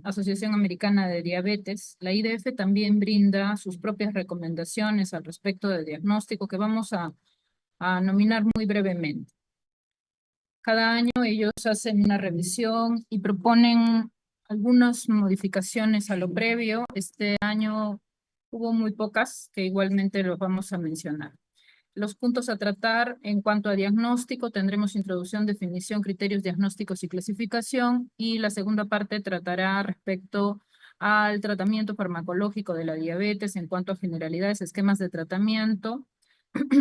Asociación Americana de Diabetes, la IDF también brinda sus propias recomendaciones al respecto de diagnóstico que vamos a nominar muy brevemente. Cada año ellos hacen una revisión y proponen algunas modificaciones a lo previo. Este año hubo muy pocas, que igualmente los vamos a mencionar. Los puntos a tratar en cuanto a diagnóstico, tendremos introducción, definición, criterios diagnósticos y clasificación, y la segunda parte tratará respecto al tratamiento farmacológico de la diabetes en cuanto a generalidades, esquemas de tratamiento,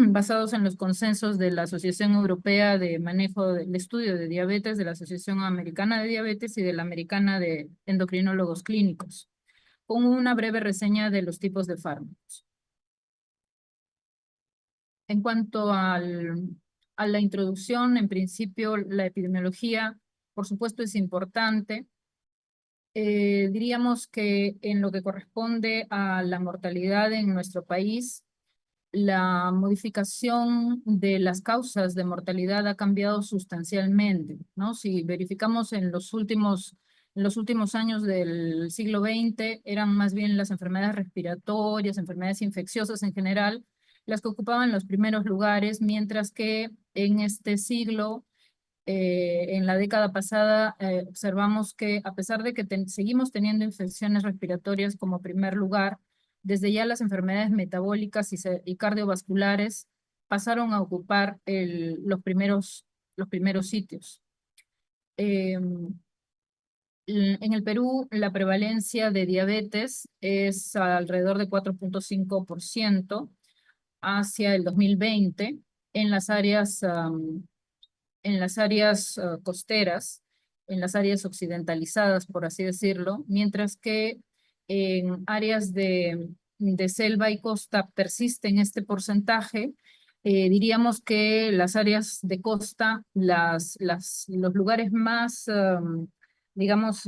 basados en los consensos de la Asociación Europea de Manejo del Estudio de Diabetes, de la Asociación Americana de Diabetes y de la Americana de Endocrinólogos Clínicos, con una breve reseña de los tipos de fármacos. En cuanto a la introducción, en principio la epidemiología, por supuesto, es importante. Diríamos que en lo que corresponde a la mortalidad en nuestro país, la modificación de las causas de mortalidad ha cambiado sustancialmente, ¿no? Si verificamos en los últimos años del siglo XX, eran más bien las enfermedades respiratorias, enfermedades infecciosas en general, las que ocupaban los primeros lugares, mientras que en este siglo, en la década pasada, observamos que a pesar de que seguimos teniendo infecciones respiratorias como primer lugar, desde ya las enfermedades metabólicas y cardiovasculares pasaron a ocupar los primeros sitios. En el Perú, la prevalencia de diabetes es alrededor de 4.5% hacia el 2020 en las áreas costeras, en las áreas occidentalizadas, por así decirlo, mientras que en áreas de selva y costa persiste en este porcentaje. Diríamos que las áreas de costa, los lugares más, digamos,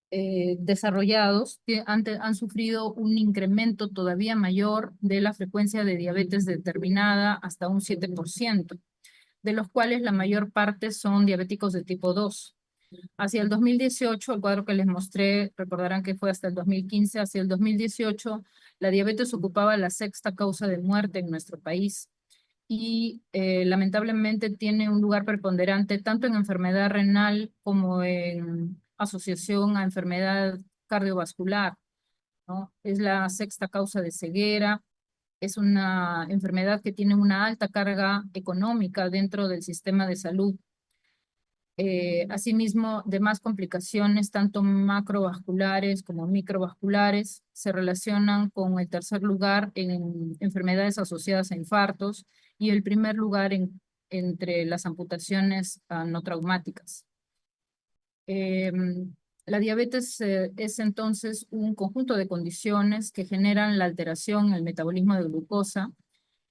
desarrollados han sufrido un incremento todavía mayor de la frecuencia de diabetes determinada hasta un 7%, de los cuales la mayor parte son diabéticos de tipo 2. Hacia el 2018, el cuadro que les mostré, recordarán que fue hasta el 2015, hacia el 2018, la diabetes ocupaba la sexta causa de muerte en nuestro país y lamentablemente tiene un lugar preponderante tanto en enfermedad renal como en asociación a enfermedad cardiovascular, ¿no? Es la sexta causa de ceguera, es una enfermedad que tiene una alta carga económica dentro del sistema de salud. Asimismo, demás complicaciones, tanto macrovasculares como microvasculares, se relacionan con el tercer lugar en enfermedades asociadas a infartos y el primer lugar entre las amputaciones no traumáticas. La diabetes es entonces un conjunto de condiciones que generan la alteración en el metabolismo de glucosa,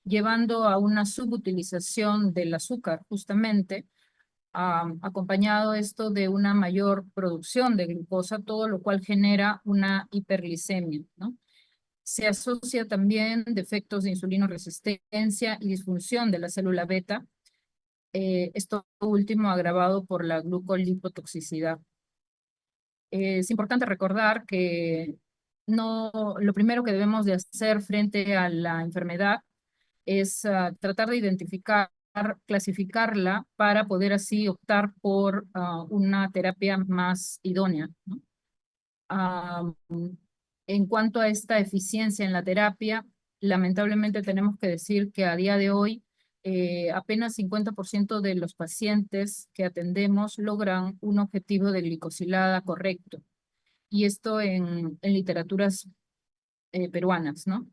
llevando a una subutilización del azúcar, justamente, acompañado esto de una mayor producción de glucosa, todo lo cual genera una hiperglicemia, ¿no? Se asocia también defectos de insulinoresistencia y disfunción de la célula beta, esto último agravado por la glucolipotoxicidad. Es importante recordar que lo primero que debemos de hacer frente a la enfermedad es tratar de identificar, clasificarla para poder así optar por una terapia más idónea, ¿no? Ah, en cuanto a esta eficiencia en la terapia, lamentablemente tenemos que decir que a día de hoy apenas 50% de los pacientes que atendemos logran un objetivo de glicosilada correcto. Y esto en literaturas peruanas, ¿no?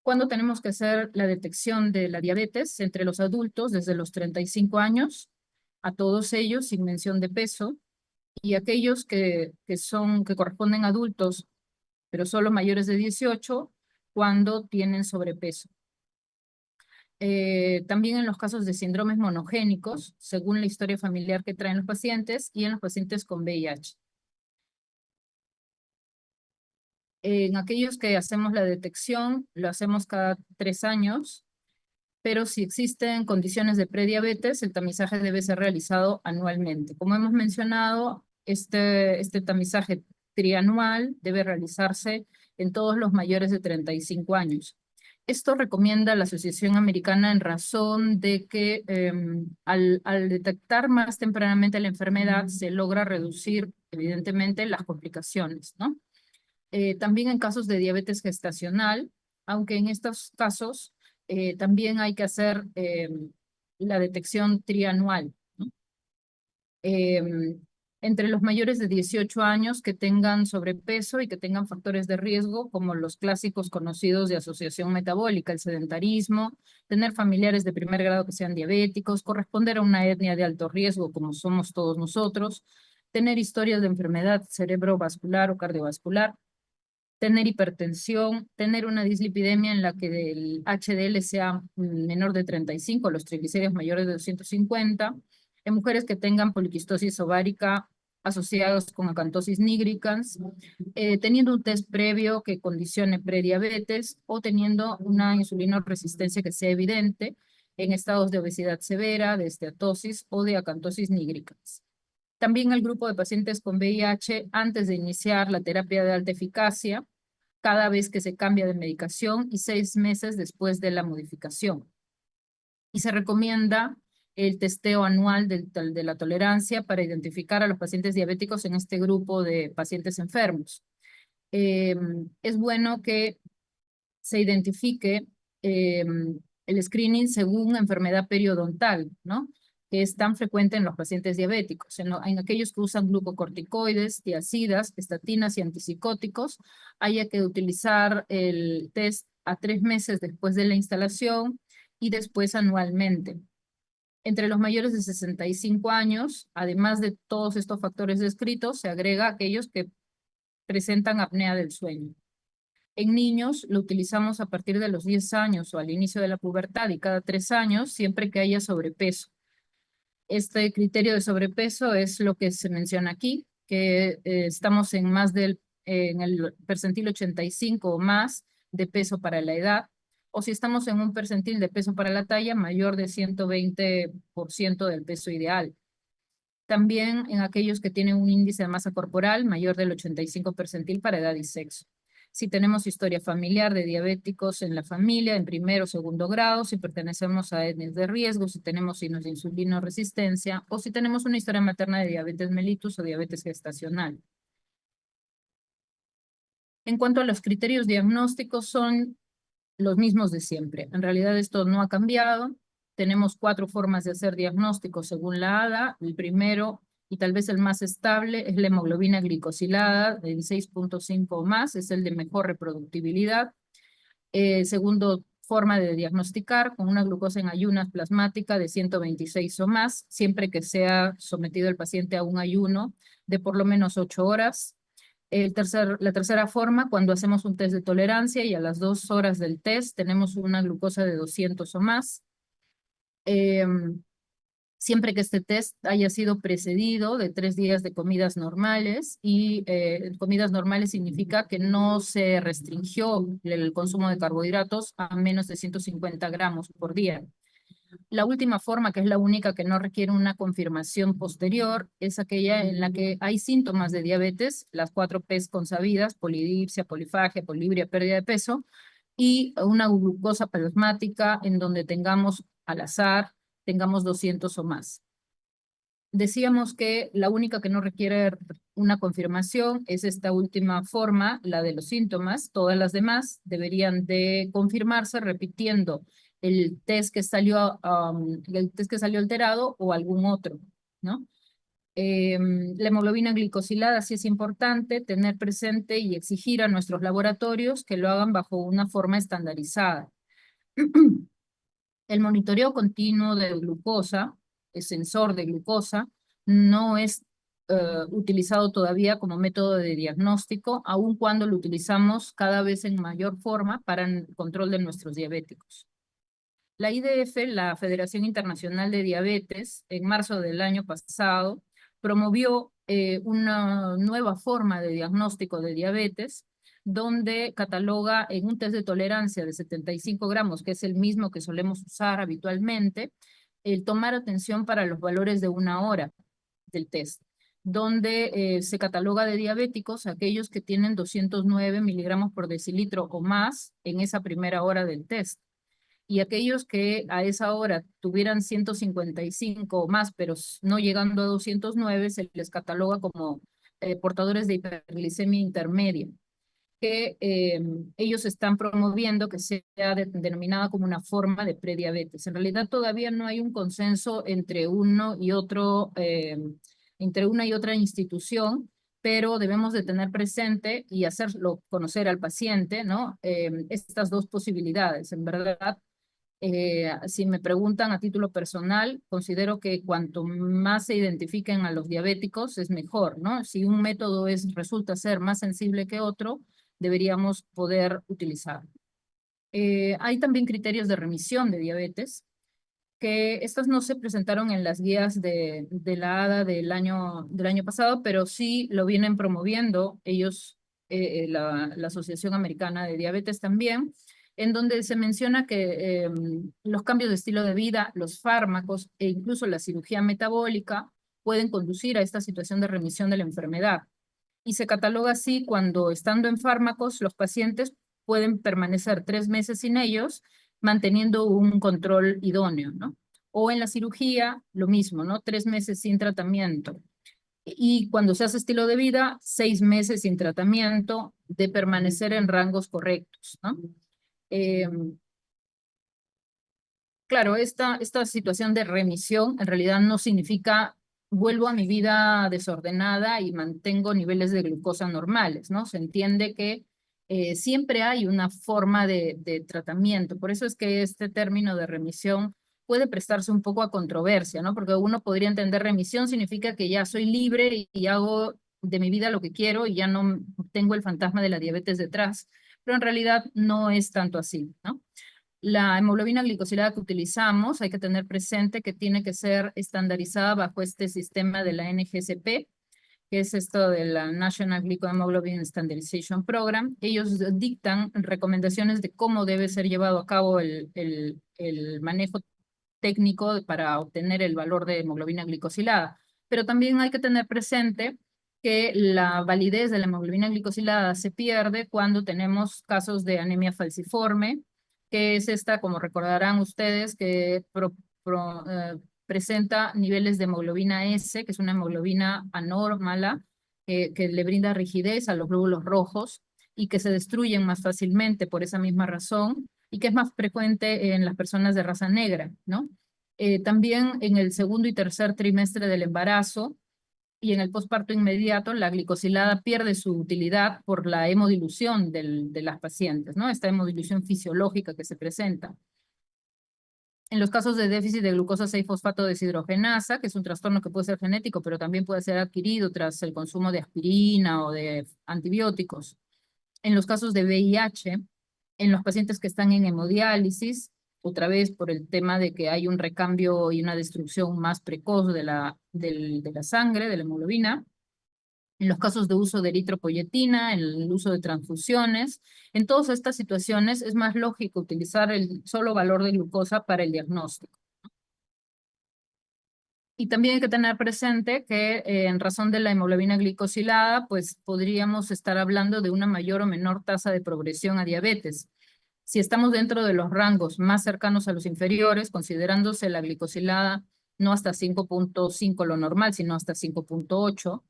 ¿Cuándo tenemos que hacer la detección de la diabetes? Entre los adultos, desde los 35 años, a todos ellos sin mención de peso, y aquellos que corresponden a adultos, pero solo mayores de 18, cuando tienen sobrepeso. También en los casos de síndromes monogénicos, según la historia familiar que traen los pacientes, y en los pacientes con VIH. En aquellos que hacemos la detección, lo hacemos cada 3 años, pero si existen condiciones de prediabetes, el tamizaje debe ser realizado anualmente. Como hemos mencionado, Este tamizaje trianual debe realizarse en todos los mayores de 35 años. Esto recomienda la Asociación Americana en razón de que al detectar más tempranamente la enfermedad se logra reducir evidentemente las complicaciones, ¿no? También en casos de diabetes gestacional, aunque en estos casos también hay que hacer la detección trianual, ¿no? Entre los mayores de 18 años que tengan sobrepeso y que tengan factores de riesgo, como los clásicos conocidos de asociación metabólica, el sedentarismo, tener familiares de primer grado que sean diabéticos, corresponder a una etnia de alto riesgo, como somos todos nosotros, tener historias de enfermedad cerebrovascular o cardiovascular, tener hipertensión, tener una dislipidemia en la que el HDL sea menor de 35, los triglicéridos mayores de 250, en mujeres que tengan poliquistosis ovárica asociados con acantosis nigricans, teniendo un test previo que condicione prediabetes o teniendo una insulinoresistencia que sea evidente en estados de obesidad severa, de esteatosis o de acantosis nigricans. También el grupo de pacientes con VIH antes de iniciar la terapia de alta eficacia, cada vez que se cambia de medicación y 6 meses después de la modificación. Y se recomienda el testeo anual de la tolerancia para identificar a los pacientes diabéticos en este grupo de pacientes enfermos. Es bueno que se identifique el screening según enfermedad periodontal, ¿no? Que es tan frecuente en los pacientes diabéticos, en aquellos que usan glucocorticoides, tiazidas, estatinas y antipsicóticos, haya que utilizar el test a 3 meses después de la instalación y después anualmente. Entre los mayores de 65 años, además de todos estos factores descritos, se agrega aquellos que presentan apnea del sueño. En niños lo utilizamos a partir de los 10 años o al inicio de la pubertad y cada 3 años siempre que haya sobrepeso. Este criterio de sobrepeso es lo que se menciona aquí, que estamos en en el percentil 85 o más de peso para la edad, o si estamos en un percentil de peso para la talla mayor de 120% del peso ideal. También en aquellos que tienen un índice de masa corporal mayor del 85 percentil para edad y sexo. Si tenemos historia familiar de diabéticos en la familia, en primero o segundo grado, si pertenecemos a etnias de riesgo, si tenemos signos de insulinoresistencia o si tenemos una historia materna de diabetes mellitus o diabetes gestacional. En cuanto a los criterios diagnósticos, son los mismos de siempre. En realidad esto no ha cambiado. Tenemos 4 formas de hacer diagnóstico según la ADA. El primero, y tal vez el más estable, es la hemoglobina glicosilada de 6.5 o más, es el de mejor reproductibilidad. Segundo forma de diagnosticar, con una glucosa en ayunas plasmática de 126 o más, siempre que sea sometido el paciente a un ayuno de por lo menos 8 horas. La tercera forma, cuando hacemos un test de tolerancia y a las 2 horas del test tenemos una glucosa de 200 o más. Siempre que este test haya sido precedido de 3 días de comidas normales, y comidas normales significa que no se restringió el consumo de carbohidratos a menos de 150 gramos por día. La última forma, que es la única que no requiere una confirmación posterior, es aquella en la que hay síntomas de diabetes, las 4 P's consabidas: polidipsia, polifagia, polibria, pérdida de peso, y una glucosa plasmática en donde tengamos al azar, tengamos 200 o más. Decíamos que la única que no requiere una confirmación es esta última forma, la de los síntomas. Todas las demás deberían de confirmarse repitiendo el test que salió alterado o algún otro, ¿no? La hemoglobina glicosilada sí es importante tener presente y exigir a nuestros laboratorios que lo hagan bajo una forma estandarizada. El monitoreo continuo de glucosa, el sensor de glucosa, no es utilizado todavía como método de diagnóstico, aun cuando lo utilizamos cada vez en mayor forma para el control de nuestros diabéticos. La IDF, la Federación Internacional de Diabetes, en marzo del año pasado, promovió una nueva forma de diagnóstico de diabetes, donde cataloga en un test de tolerancia de 75 gramos, que es el mismo que solemos usar habitualmente, el tomar atención para los valores de 1 hora del test. donde se cataloga de diabéticos aquellos que tienen 209 miligramos por decilitro o más en esa primera hora del test. Y aquellos que a esa hora tuvieran 155 o más, pero no llegando a 209, se les cataloga como portadores de hiperglicemia intermedia, que ellos están promoviendo que sea denominada como una forma de prediabetes. En realidad todavía no hay un consenso entre uno y otro, entre una y otra institución, pero debemos de tener presente y hacerlo conocer al paciente, ¿no? Estas dos posibilidades. En verdad, si me preguntan a título personal, considero que cuanto más se identifiquen a los diabéticos es mejor, ¿no? Si un método resulta ser más sensible que otro, deberíamos poder utilizarlo. Hay también criterios de remisión de diabetes, que estas no se presentaron en las guías de la ADA del año pasado, pero sí lo vienen promoviendo ellos, la Asociación Americana de Diabetes también, en donde se menciona que los cambios de estilo de vida, los fármacos e incluso la cirugía metabólica pueden conducir a esta situación de remisión de la enfermedad. Y se cataloga así cuando estando en fármacos los pacientes pueden permanecer 3 meses sin ellos, manteniendo un control idóneo, ¿no? O en la cirugía, lo mismo, ¿no? 3 meses sin tratamiento. Y cuando se hace estilo de vida, 6 meses sin tratamiento de permanecer en rangos correctos, ¿no? Eh, claro, esta situación de remisión en realidad no significa vuelvo a mi vida desordenada y mantengo niveles de glucosa normales, ¿no? Se entiende que siempre hay una forma de tratamiento. Por eso es que este término de remisión puede prestarse un poco a controversia, ¿no? Porque uno podría entender remisión significa que ya soy libre y hago de mi vida lo que quiero y ya no tengo el fantasma de la diabetes detrás, pero en realidad no es tanto así, ¿no? La hemoglobina glicosilada que utilizamos, hay que tener presente que tiene que ser estandarizada bajo este sistema de la NGSP, que es esto de la National Glycohemoglobin Standardization Program. Ellos dictan recomendaciones de cómo debe ser llevado a cabo el manejo técnico para obtener el valor de hemoglobina glicosilada. Pero también hay que tener presente que la validez de la hemoglobina glicosilada se pierde cuando tenemos casos de anemia falciforme, que es esta, como recordarán ustedes, que presenta niveles de hemoglobina S, que es una hemoglobina anómala, que le brinda rigidez a los glóbulos rojos y que se destruyen más fácilmente por esa misma razón y que es más frecuente en las personas de raza negra, ¿no? También en el segundo y tercer trimestre del embarazo y en el posparto inmediato, la glicosilada pierde su utilidad por la hemodilución de las pacientes, ¿no? Esta hemodilución fisiológica que se presenta. En los casos de déficit de glucosa 6-fosfato deshidrogenasa, que es un trastorno que puede ser genético, pero también puede ser adquirido tras el consumo de aspirina o de antibióticos. En los casos de VIH, en los pacientes que están en hemodiálisis, otra vez por el tema de que hay un recambio y una destrucción más precoz de la sangre, de la hemoglobina, en los casos de uso de eritropoyetina, en el uso de transfusiones. En todas estas situaciones es más lógico utilizar el solo valor de glucosa para el diagnóstico. Y también hay que tener presente que en razón de la hemoglobina glicosilada, pues podríamos estar hablando de una mayor o menor tasa de progresión a diabetes. Si estamos dentro de los rangos más cercanos a los inferiores, considerándose la glicosilada no hasta 5.5 lo normal, sino hasta 5.8,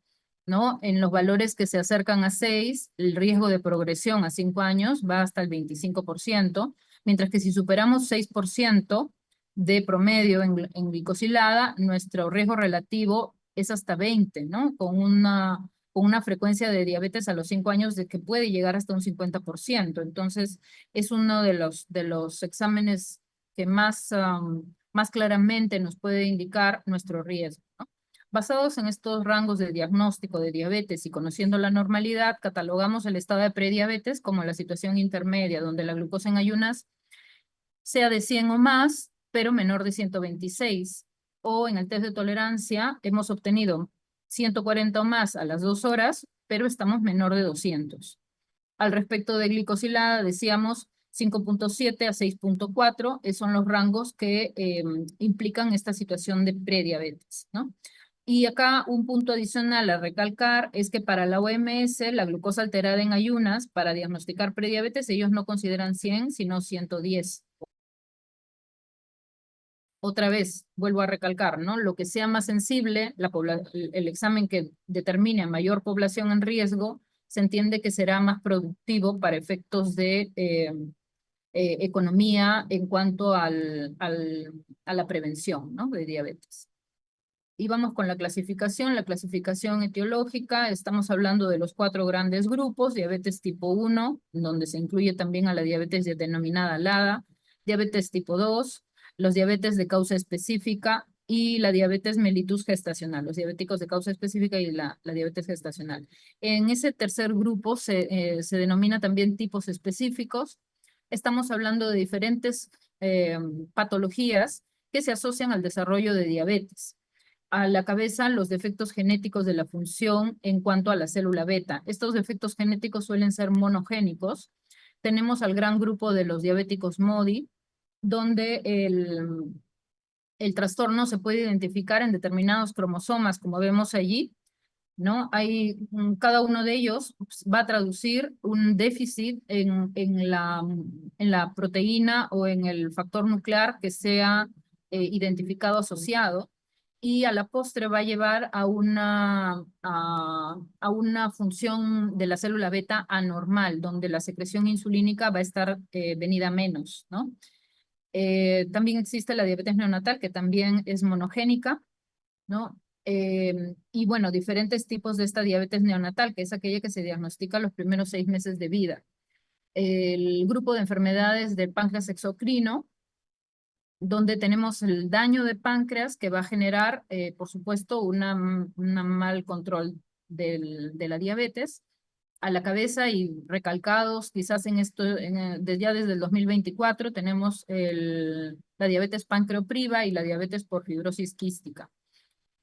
¿no? En los valores que se acercan a 6, el riesgo de progresión a 5 años va hasta el 25%, mientras que si superamos 6% de promedio en glicosilada, nuestro riesgo relativo es hasta 20, ¿no? Con una frecuencia de diabetes a los 5 años de que puede llegar hasta un 50%. Entonces, es uno de los exámenes que más claramente nos puede indicar nuestro riesgo, ¿no? Basados en estos rangos de diagnóstico de diabetes y conociendo la normalidad, catalogamos el estado de prediabetes como la situación intermedia, donde la glucosa en ayunas sea de 100 o más, pero menor de 126. O en el test de tolerancia hemos obtenido 140 o más a las 2 horas, pero estamos menor de 200. Al respecto de glicosilada, decíamos 5.7 a 6.4, son los rangos que implican esta situación de prediabetes, ¿no? Y acá un punto adicional a recalcar es que para la OMS, la glucosa alterada en ayunas, para diagnosticar prediabetes, ellos no consideran 100, sino 110. Otra vez, vuelvo a recalcar, ¿no? Lo que sea más sensible, el examen que determine a mayor población en riesgo, se entiende que será más productivo para efectos de economía en cuanto a la prevención, ¿no? De diabetes. Y vamos con la clasificación etiológica. Estamos hablando de los 4 grandes grupos: diabetes tipo 1, donde se incluye también a la diabetes denominada LADA, diabetes tipo 2, los diabetes de causa específica y la diabetes mellitus gestacional, los diabéticos de causa específica y la diabetes gestacional. En ese tercer grupo se denomina también tipos específicos. Estamos hablando de diferentes patologías que se asocian al desarrollo de diabetes. A la cabeza los defectos genéticos de la función en cuanto a la célula beta. Estos defectos genéticos suelen ser monogénicos. Tenemos al gran grupo de los diabéticos MODY, donde el trastorno se puede identificar en determinados cromosomas, como vemos allí, ¿no? Cada uno de ellos va a traducir un déficit en la proteína o en el factor nuclear que sea identificado asociado, y a la postre va a llevar a una función de la célula beta anormal, donde la secreción insulínica va a estar venida menos, ¿no? También existe la diabetes neonatal, que también es monogénica, ¿no? Y bueno, diferentes tipos de esta diabetes neonatal, que es aquella que se diagnostica los primeros 6 meses de vida. El grupo de enfermedades del páncreas exocrino, donde tenemos el daño de páncreas que va a generar, por supuesto, un mal control de la diabetes. A la cabeza y recalcados, quizás ya desde el 2024, tenemos la diabetes pancreopriva y la diabetes por fibrosis quística.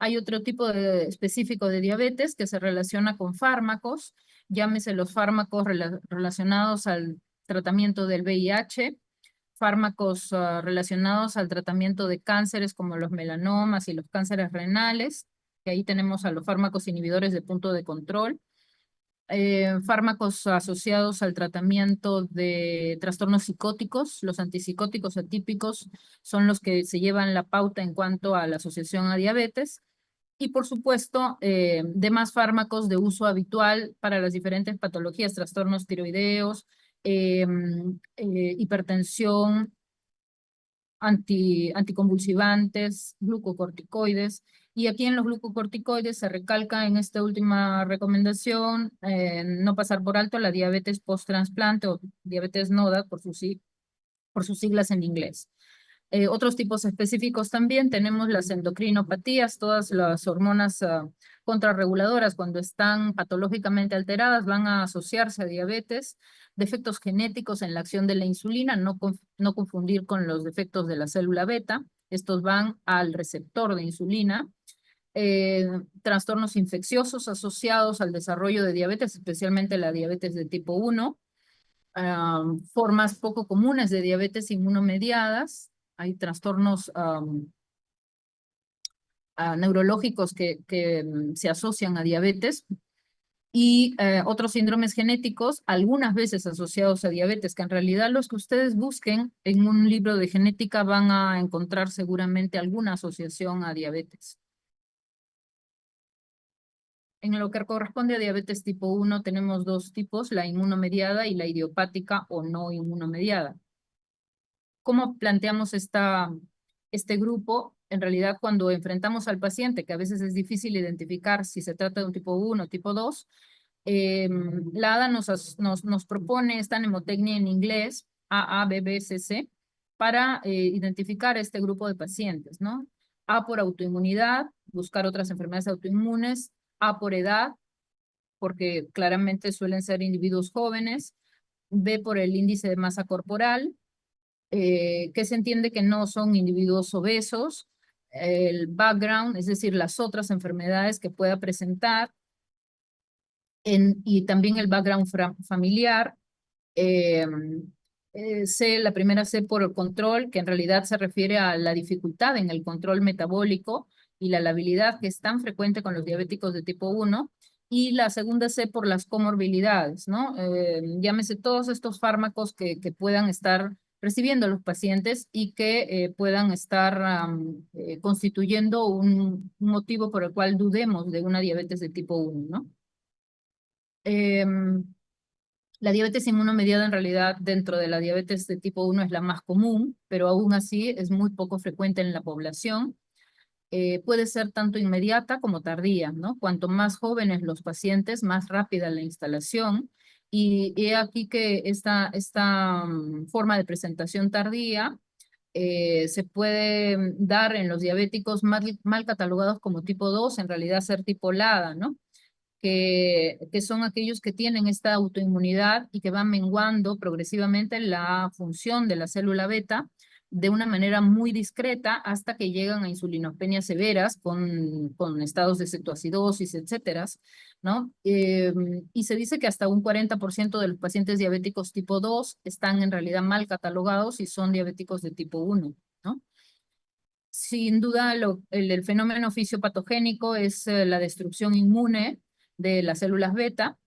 Hay otro tipo específico de diabetes que se relaciona con fármacos, llámese los fármacos relacionados al tratamiento del VIH, fármacos relacionados al tratamiento de cánceres como los melanomas y los cánceres renales, que ahí tenemos a los fármacos inhibidores de punto de control, fármacos asociados al tratamiento de trastornos psicóticos. Los antipsicóticos atípicos son los que se llevan la pauta en cuanto a la asociación a diabetes. Y por supuesto, demás fármacos de uso habitual para las diferentes patologías, trastornos tiroideos, hipertensión, anticonvulsivantes, glucocorticoides. Y aquí en los glucocorticoides se recalca en esta última recomendación no pasar por alto la diabetes post-trasplante o diabetes NODA por sus siglas en inglés. Otros tipos específicos también tenemos las endocrinopatías. Todas las hormonas contrarreguladoras, cuando están patológicamente alteradas, van a asociarse a diabetes. Defectos genéticos en la acción de la insulina, no confundir con los defectos de la célula beta. Estos van al receptor de insulina. Trastornos infecciosos asociados al desarrollo de diabetes, especialmente la diabetes de tipo 1. Formas poco comunes de diabetes inmunomediadas. Hay trastornos neurológicos que se asocian a diabetes, y otros síndromes genéticos, algunas veces asociados a diabetes, que en realidad los que ustedes busquen en un libro de genética van a encontrar seguramente alguna asociación a diabetes. En lo que corresponde a diabetes tipo 1 tenemos 2 tipos, la inmunomediada y la idiopática o no inmunomediada. ¿Cómo planteamos este grupo? En realidad, cuando enfrentamos al paciente, que a veces es difícil identificar si se trata de un tipo 1 o tipo 2, la ADA nos propone esta mnemotecnia en inglés, AABBCC, para identificar este grupo de pacientes, ¿no? A por autoinmunidad, buscar otras enfermedades autoinmunes; A por edad, porque claramente suelen ser individuos jóvenes; B por el índice de masa corporal, que se entiende que no son individuos obesos; el background, es decir, las otras enfermedades que pueda presentar, y también el background familiar. eh, la primera C por el control, que en realidad se refiere a la dificultad en el control metabólico, y la labilidad que es tan frecuente con los diabéticos de tipo 1, y la segunda C por las comorbilidades, ¿no? Llámese todos estos fármacos que puedan estar recibiendo los pacientes y que puedan estar constituyendo un motivo por el cual dudemos de una diabetes de tipo 1, ¿no? La diabetes inmunomediada en realidad dentro de la diabetes de tipo 1 es la más común, pero aún así es muy poco frecuente en la población. Puede ser tanto inmediata como tardía, ¿no? Cuanto más jóvenes los pacientes, más rápida la instalación. Y he aquí que esta forma de presentación tardía se puede dar en los diabéticos mal catalogados como tipo 2, en realidad ser tipo LADA, ¿no? Que son aquellos que tienen esta autoinmunidad y que van menguando progresivamente la función de la célula beta de una manera muy discreta hasta que llegan a insulinopenias severas con estados de cetoacidosis, etcétera, ¿no? Y se dice que hasta un 40% de los pacientes diabéticos tipo 2 están en realidad mal catalogados y son diabéticos de tipo 1, ¿no? Sin duda, el fenómeno fisiopatogénico es la destrucción inmune de las células beta.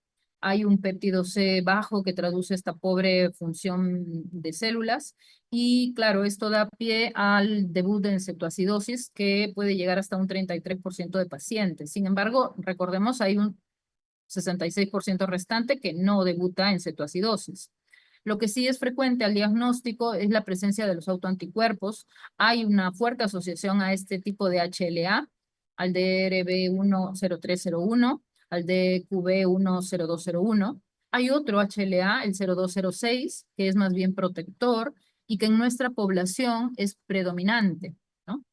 Hay un péptido C bajo que traduce esta pobre función de células. Y claro, esto da pie al debut de cetoacidosis que puede llegar hasta un 33% de pacientes. Sin embargo, recordemos, hay un 66% restante que no debuta en cetoacidosis. Lo que sí es frecuente al diagnóstico es la presencia de los autoanticuerpos. Hay una fuerte asociación a este tipo de HLA, al DRB10301, al DQB10201. Hay otro HLA, el 0206, que es más bien protector y que en nuestra población es predominante, ¿no?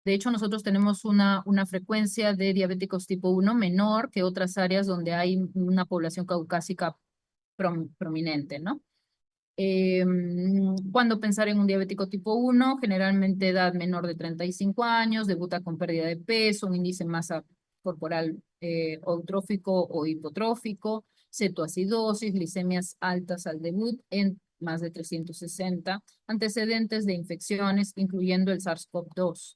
De hecho, nosotros tenemos una frecuencia de diabéticos tipo 1 menor que otras áreas donde hay una población caucásica prominente, ¿no? Cuando pensar en un diabético tipo 1, generalmente edad menor de 35 años, debuta con pérdida de peso, un índice de masa corporal eutrófico o hipotrófico, cetoacidosis, glicemias altas al debut en más de 360, antecedentes de infecciones, incluyendo el SARS-CoV-2.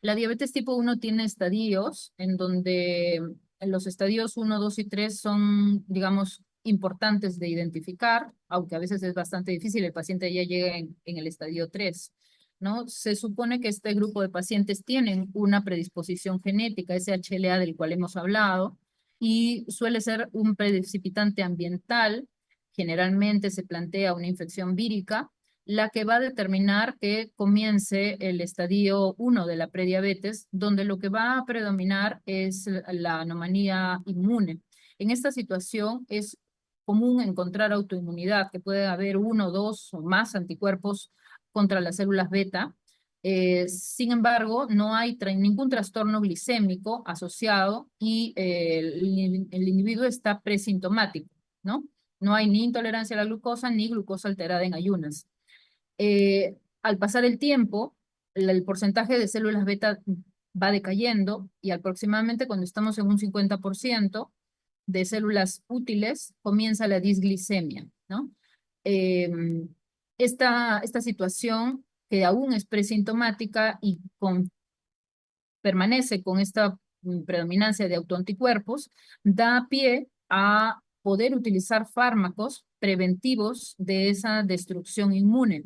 La diabetes tipo 1 tiene estadios en donde los estadios 1, 2 y 3 son, digamos, importantes de identificar, aunque a veces es bastante difícil, el paciente ya llega en el estadio 3, ¿no? Se supone que este grupo de pacientes tienen una predisposición genética, ese HLA del cual hemos hablado, y suele ser un precipitante ambiental, generalmente se plantea una infección vírica, la que va a determinar que comience el estadio 1 de la prediabetes, donde lo que va a predominar es la anomalía inmune. En esta situación es común encontrar autoinmunidad, que puede haber uno, dos o más anticuerpos contra las células beta. Sin embargo, no hay ningún trastorno glicémico asociado y el individuo está presintomático, ¿no? No hay ni intolerancia a la glucosa ni glucosa alterada en ayunas. Al pasar el tiempo, el porcentaje de células beta va decayendo y aproximadamente cuando estamos en un 50% de células útiles, comienza la disglicemia, ¿no? Eh, esta situación que aún es presintomática y permanece con esta predominancia de autoanticuerpos, da pie a poder utilizar fármacos preventivos de esa destrucción inmune.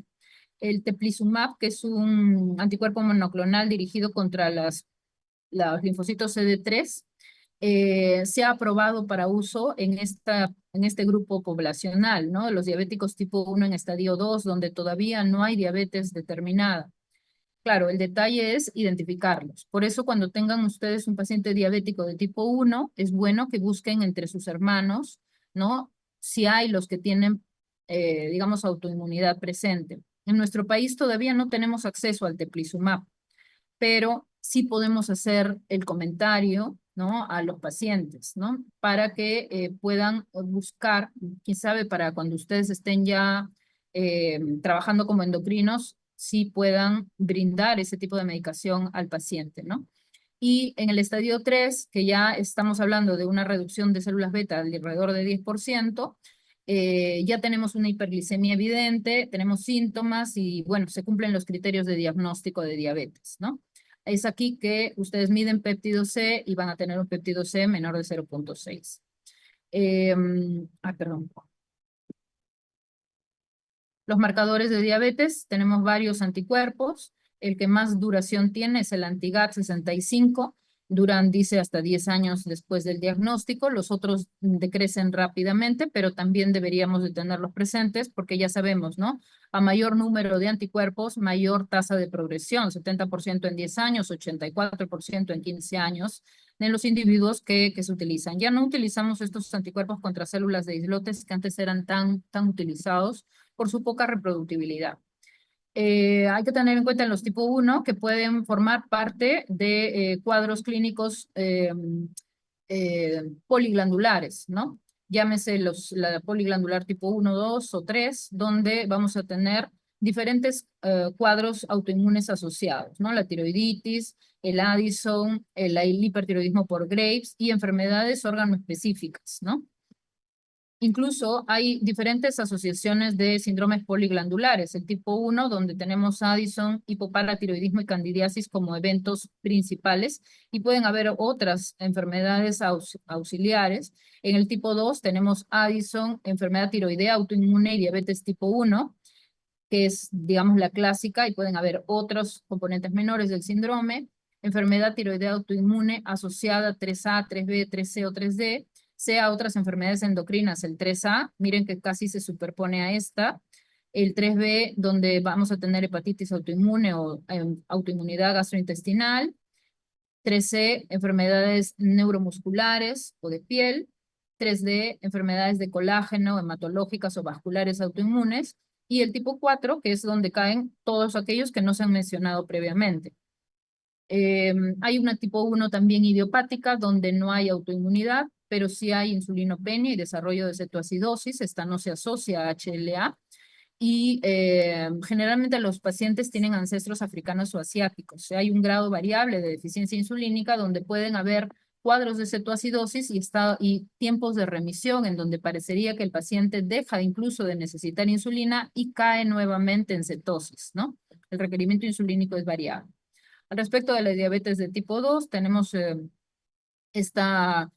El teplizumab, que es un anticuerpo monoclonal dirigido contra los linfocitos CD3, se ha aprobado para uso en este grupo poblacional, ¿no? Los diabéticos tipo 1 en estadio 2, donde todavía no hay diabetes determinada. Claro, el detalle es identificarlos. Por eso, cuando tengan ustedes un paciente diabético de tipo 1, es bueno que busquen entre sus hermanos, ¿no? Si hay los que tienen, digamos, autoinmunidad presente. En nuestro país todavía no tenemos acceso al teplizumab, pero sí podemos hacer el comentario, ¿no? A los pacientes, ¿no? Para que puedan buscar, quién sabe, para cuando ustedes estén ya trabajando como endocrinos, sí puedan brindar ese tipo de medicación al paciente, ¿no? Y en el estadio 3, que ya estamos hablando de una reducción de células beta de alrededor de 10%, ya tenemos una hiperglicemia evidente, tenemos síntomas y, bueno, se cumplen los criterios de diagnóstico de diabetes, ¿no? es aquí que ustedes miden péptido C y van a tener un péptido C menor de 0.6. Perdón. Los marcadores de diabetes, tenemos varios anticuerpos. El que más duración tiene es el anti-GAT65. Duran, dice, hasta 10 años después del diagnóstico. Los otros decrecen rápidamente, pero también deberíamos de tenerlos presentes porque ya sabemos, ¿no? A mayor número de anticuerpos, mayor tasa de progresión, 70% en 10 años, 84% en 15 años, en los individuos que se utilizan. Ya no utilizamos estos anticuerpos contra células de islotes que antes eran tan utilizados por su poca reproductibilidad. Hay que tener en cuenta en los tipo 1 que pueden formar parte de cuadros clínicos poliglandulares, ¿no? Llámese la poliglandular tipo 1, 2 o 3, donde vamos a tener diferentes cuadros autoinmunes asociados, ¿no? La tiroiditis, el Addison, el hipertiroidismo por Graves y enfermedades órgano-específicas, ¿no? Incluso hay diferentes asociaciones de síndromes poliglandulares. El tipo 1, donde tenemos Addison, hipoparatiroidismo y candidiasis como eventos principales, y pueden haber otras enfermedades auxiliares. En el tipo 2 tenemos Addison, enfermedad tiroidea autoinmune y diabetes tipo 1, que es, digamos, la clásica, y pueden haber otros componentes menores del síndrome. Enfermedad tiroidea autoinmune asociada a 3A, 3B, 3C o 3D, sea otras enfermedades endocrinas, el 3A, miren que casi se superpone a esta, el 3B, donde vamos a tener hepatitis autoinmune o autoinmunidad gastrointestinal, 3C, enfermedades neuromusculares o de piel, 3D, enfermedades de colágeno, hematológicas o vasculares autoinmunes, y el tipo 4, que es donde caen todos aquellos que no se han mencionado previamente. Hay una tipo 1 también idiopática, donde no hay autoinmunidad, pero sí hay insulinopenia y desarrollo de cetoacidosis. Esta no se asocia a HLA. Y generalmente los pacientes tienen ancestros africanos o asiáticos. O sea, hay un grado variable de deficiencia insulínica donde pueden haber cuadros de cetoacidosis y tiempos de remisión en donde parecería que el paciente deja incluso de necesitar insulina y cae nuevamente en cetosis, ¿no? El requerimiento insulínico es variable. Al respecto de la diabetes de tipo 2, tenemos esta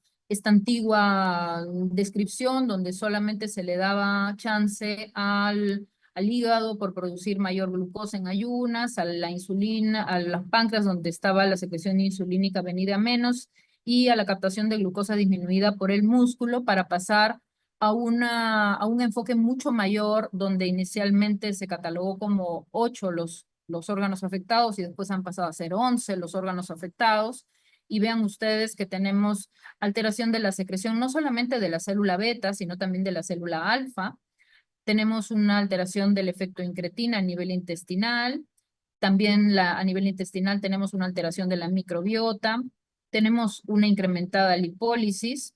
antigua descripción donde solamente se le daba chance al hígado por producir mayor glucosa en ayunas, a la insulina, a las páncreas donde estaba la secreción insulínica venida a menos y a la captación de glucosa disminuida por el músculo para pasar a un enfoque mucho mayor donde inicialmente se catalogó como 8 los órganos afectados y después han pasado a ser 11 los órganos afectados. Y vean ustedes que tenemos alteración de la secreción no solamente de la célula beta, sino también de la célula alfa. Tenemos una alteración del efecto incretina a nivel intestinal. También a nivel intestinal tenemos una alteración de la microbiota. Tenemos una incrementada lipólisis.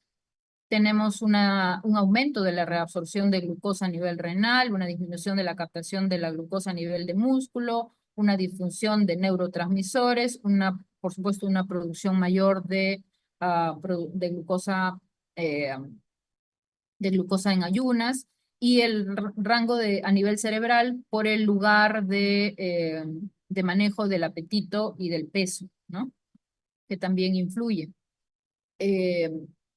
Tenemos un aumento de la reabsorción de glucosa a nivel renal, una disminución de la captación de la glucosa a nivel de músculo, una disfunción de neurotransmisores, por supuesto, una producción mayor de glucosa, eh, en ayunas, y el rango a nivel cerebral por el lugar de manejo del apetito y del peso, ¿no? Que también influye. Eh,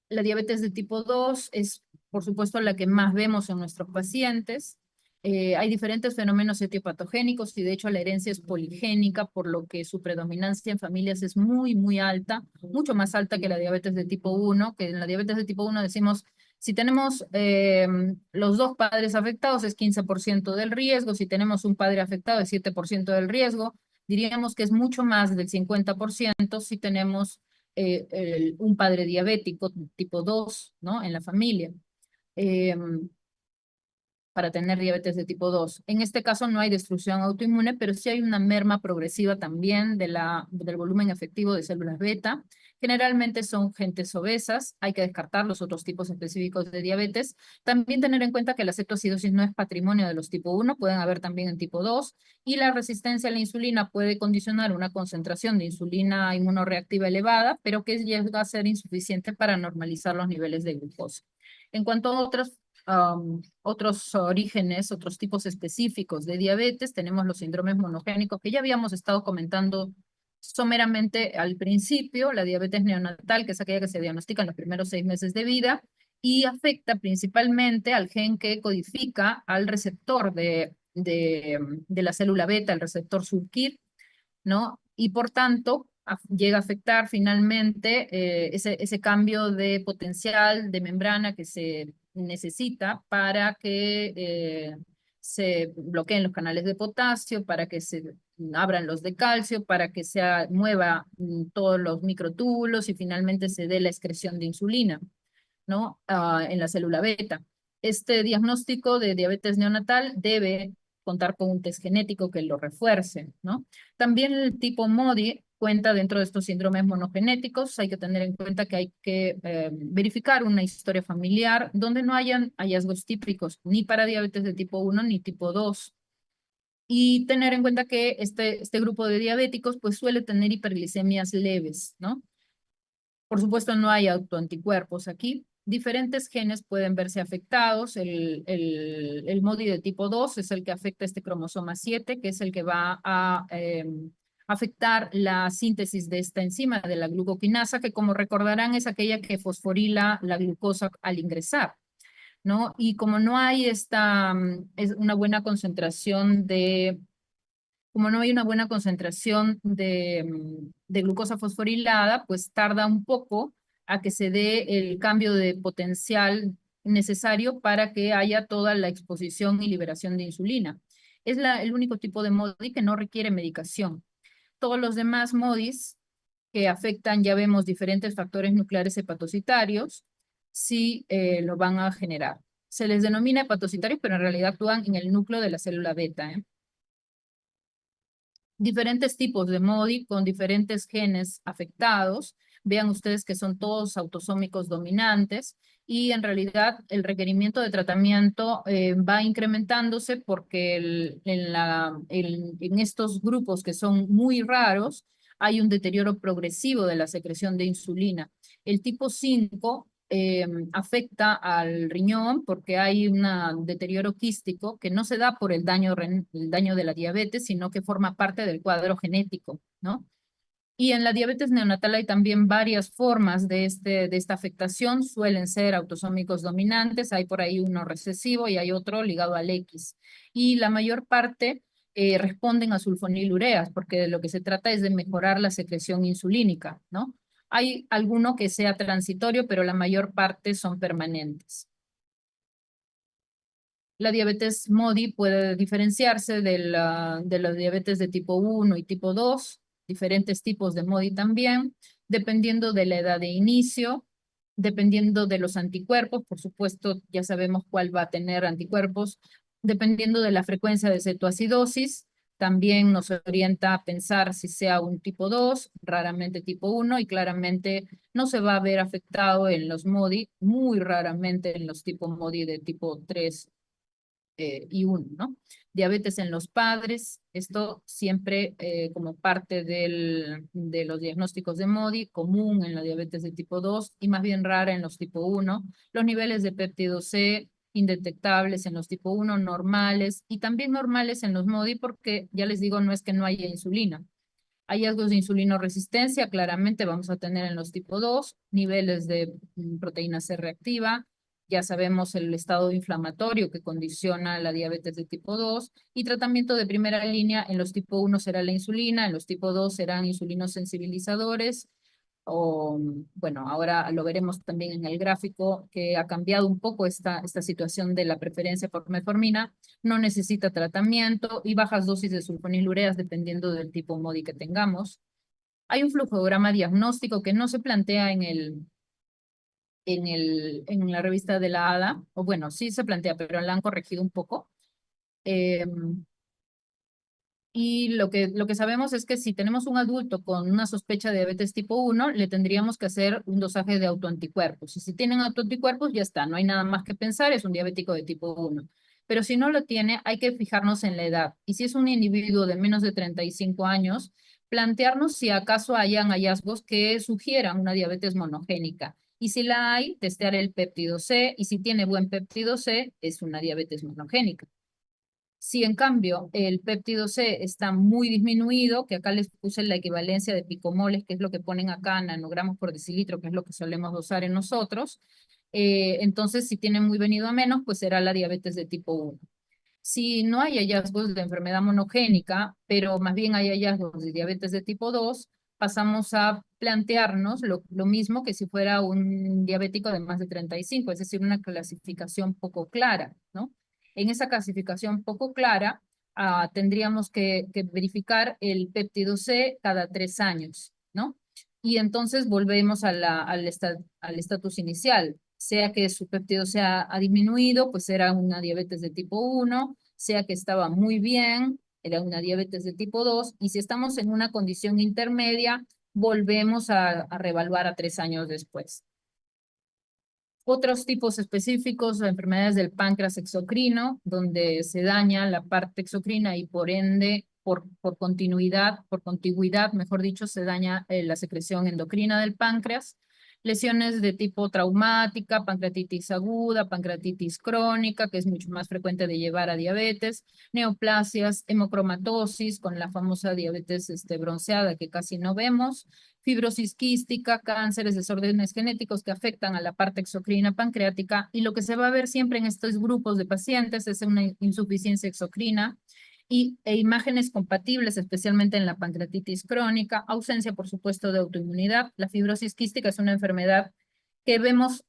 la diabetes de tipo 2 es, por supuesto, la que más vemos en nuestros pacientes. Hay diferentes fenómenos etiopatogénicos y de hecho la herencia es poligénica, por lo que su predominancia en familias es muy, muy alta, mucho más alta que la diabetes de tipo 1, que en la diabetes de tipo 1 decimos, si tenemos los dos padres afectados es 15% del riesgo, si tenemos un padre afectado es 7% del riesgo, diríamos que es mucho más del 50% si tenemos un padre diabético tipo 2, ¿no? En la familia, para tener diabetes de tipo 2. En este caso no hay destrucción autoinmune, pero sí hay una merma progresiva también del volumen efectivo de células beta. Generalmente son gentes obesas, hay que descartar los otros tipos específicos de diabetes. También tener en cuenta que la cetoacidosis no es patrimonio de los tipo 1, pueden haber también en tipo 2, y la resistencia a la insulina puede condicionar una concentración de insulina inmunoreactiva elevada, pero que llega a ser insuficiente para normalizar los niveles de glucosa. En cuanto a otros orígenes, otros tipos específicos de diabetes, tenemos los síndromes monogénicos que ya habíamos estado comentando someramente al principio, la diabetes neonatal, que es aquella que se diagnostica en los primeros 6 meses de vida, y afecta principalmente al gen que codifica al receptor de la célula beta, el receptor SUBKIR, ¿no? Y por tanto, llega a afectar finalmente ese cambio de potencial de membrana que se necesita para que se bloqueen los canales de potasio, para que se abran los de calcio, para que se mueva todos los microtúbulos y finalmente se dé la excreción de insulina, ¿no? En la célula beta. Este diagnóstico de diabetes neonatal debe contar con un test genético que lo refuerce, ¿no? También el tipo MODY cuenta dentro de estos síndromes monogenéticos. Hay que tener en cuenta que hay que verificar una historia familiar donde no hayan hallazgos típicos ni para diabetes de tipo 1 ni tipo 2. Y tener en cuenta que este grupo de diabéticos pues suele tener hiperglicemias leves, ¿no? Por supuesto, no hay autoanticuerpos aquí. Diferentes genes pueden verse afectados. El MODY de tipo 2 es el que afecta este cromosoma 7, que es el que va a afectar la síntesis de esta enzima, de la glucoquinasa, que como recordarán es aquella que fosforila la glucosa al ingresar, ¿no? Y como no hay es una buena concentración como no hay una buena concentración de glucosa fosforilada, pues tarda un poco a que se dé el cambio de potencial necesario para que haya toda la exposición y liberación de insulina. Es el único tipo de MODY que no requiere medicación. Todos los demás MODYs que afectan, ya vemos, diferentes factores nucleares hepatocitarios, sí lo van a generar. Se les denomina hepatocitarios, pero en realidad actúan en el núcleo de la célula beta, ¿eh? Diferentes tipos de MODY con diferentes genes afectados. Vean ustedes que son todos autosómicos dominantes y en realidad el requerimiento de tratamiento va incrementándose porque en estos grupos que son muy raros hay un deterioro progresivo de la secreción de insulina. El tipo 5 afecta al riñón porque hay un deterioro quístico que no se da por el daño de la diabetes, sino que forma parte del cuadro genético, ¿no? Y en la diabetes neonatal hay también varias formas de esta afectación, suelen ser autosómicos dominantes, hay por ahí uno recesivo y hay otro ligado al X. Y la mayor parte responden a sulfonilureas, porque de lo que se trata es de mejorar la secreción insulínica, ¿no? Hay alguno que sea transitorio, pero la mayor parte son permanentes. La diabetes MODY puede diferenciarse de la diabetes de tipo 1 y tipo 2, diferentes tipos de MODY también, dependiendo de la edad de inicio, dependiendo de los anticuerpos, por supuesto ya sabemos cuál va a tener anticuerpos, dependiendo de la frecuencia de cetoacidosis, también nos orienta a pensar si sea un tipo 2, raramente tipo 1, y claramente no se va a ver afectado en los MODY, muy raramente en los tipos MODY de tipo 3 y 1, ¿no? Diabetes en los padres, esto siempre como parte de los diagnósticos de MODY, común en la diabetes de tipo 2 y más bien rara en los tipo 1. Los niveles de péptido C indetectables en los tipo 1, normales y también normales en los MODY porque ya les digo, no es que no haya insulina. Hallazgos de insulinoresistencia, claramente vamos a tener en los tipo 2, niveles de proteína C reactiva, ya sabemos el estado inflamatorio que condiciona la diabetes de tipo 2 y tratamiento de primera línea en los tipo 1 será la insulina, en los tipo 2 serán insulinosensibilizadores o, bueno, ahora lo veremos también en el gráfico que ha cambiado un poco esta situación de la preferencia por metformina, no necesita tratamiento y bajas dosis de sulfonilureas dependiendo del tipo MODY que tengamos. Hay un flujograma diagnóstico que no se plantea en la revista de la ADA, o bueno, sí se plantea, pero la han corregido un poco. Eh, y lo que sabemos es que si tenemos un adulto con una sospecha de diabetes tipo 1, le tendríamos que hacer un dosaje de autoanticuerpos. Y si tienen autoanticuerpos, ya está, no hay nada más que pensar, es un diabético de tipo 1. Pero si no lo tiene, hay que fijarnos en la edad. Y si es un individuo de menos de 35 años, plantearnos si acaso hayan hallazgos que sugieran una diabetes monogénica. Y si la hay, testear el péptido C. Y si tiene buen péptido C, es una diabetes monogénica. Si en cambio el péptido C está muy disminuido, que acá les puse la equivalencia de picomoles, que es lo que ponen acá, nanogramos por decilitro, que es lo que solemos dosar en nosotros, entonces si tiene muy venido a menos, pues será la diabetes de tipo 1. Si no hay hallazgos de enfermedad monogénica, pero más bien hay hallazgos de diabetes de tipo 2, pasamos a plantearnos lo mismo que si fuera un diabético de más de 35, es decir, una clasificación poco clara, ¿no? En esa clasificación poco clara, tendríamos que verificar el péptido C cada 3 años, ¿no? Y entonces volvemos a al estatus inicial, sea que su péptido ha disminuido, pues era una diabetes de tipo 1, sea que estaba muy bien, era una diabetes de tipo 2, y si estamos en una condición intermedia, volvemos a reevaluar a 3 años después. Otros tipos específicos, enfermedades del páncreas exocrino, donde se daña la parte exocrina y por ende, por contigüidad, mejor dicho, se daña la secreción endocrina del páncreas. Lesiones de tipo traumática, pancreatitis aguda, pancreatitis crónica, que es mucho más frecuente de llevar a diabetes, neoplasias, hemocromatosis, con la famosa diabetes bronceada que casi no vemos, fibrosis quística, cánceres, desórdenes genéticos que afectan a la parte exocrina pancreática, y lo que se va a ver siempre en estos grupos de pacientes es una insuficiencia exocrina e imágenes compatibles, especialmente en la pancreatitis crónica, ausencia, por supuesto, de autoinmunidad. La fibrosis quística es una enfermedad que vemos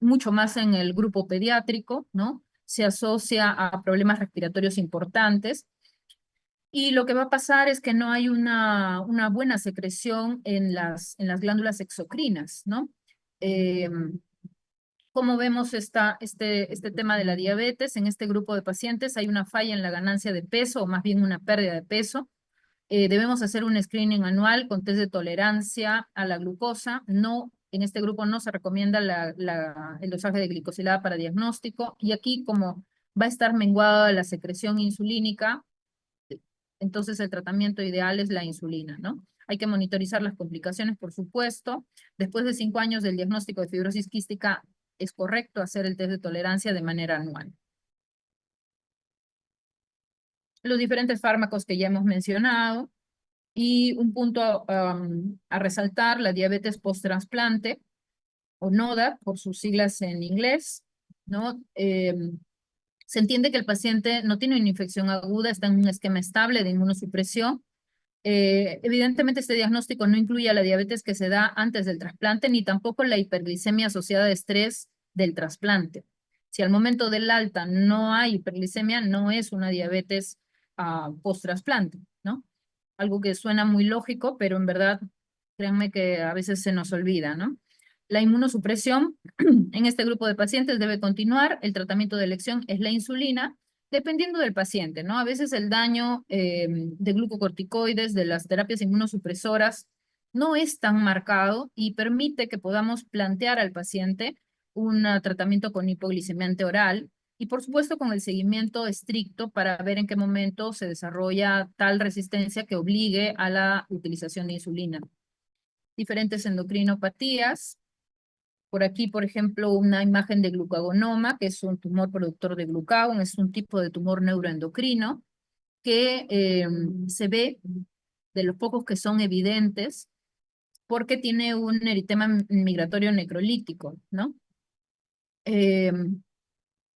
mucho más en el grupo pediátrico, ¿no? Se asocia a problemas respiratorios importantes, y lo que va a pasar es que no hay una buena secreción en las glándulas exocrinas, ¿no? Eh, ¿Cómo vemos este tema de la diabetes? En este grupo de pacientes hay una falla en la ganancia de peso, o más bien una pérdida de peso. Debemos hacer un screening anual con test de tolerancia a la glucosa. No, en este grupo no se recomienda el dosaje de glicosilada para diagnóstico. Y aquí, como va a estar menguada la secreción insulínica, entonces el tratamiento ideal es la insulina, ¿no? Hay que monitorizar las complicaciones, por supuesto. Después de 5 años del diagnóstico de fibrosis quística, es correcto hacer el test de tolerancia de manera anual. Los diferentes fármacos que ya hemos mencionado, y un punto a resaltar, la diabetes post-trasplante, o NODA, por sus siglas en inglés, ¿no? Se entiende que el paciente no tiene una infección aguda, está en un esquema estable de inmunosupresión. Evidentemente, este diagnóstico no incluye a la diabetes que se da antes del trasplante, ni tampoco la hiperglicemia asociada a estrés del trasplante. Si al momento del alta no hay hiperglicemia, no es una diabetes post-trasplante, ¿no? Algo que suena muy lógico, pero en verdad, créanme que a veces se nos olvida, ¿no? La inmunosupresión en este grupo de pacientes debe continuar. El tratamiento de elección es la insulina, dependiendo del paciente, ¿no? A veces el daño de glucocorticoides, de las terapias inmunosupresoras, no es tan marcado y permite que podamos plantear al paciente un tratamiento con hipoglicemia oral, y por supuesto con el seguimiento estricto para ver en qué momento se desarrolla tal resistencia que obligue a la utilización de insulina. Diferentes endocrinopatías. Por aquí, por ejemplo, una imagen de glucagonoma, que es un tumor productor de glucagón, es un tipo de tumor neuroendocrino que se ve, de los pocos que son evidentes, porque tiene un eritema migratorio necrolítico, ¿no? Eh,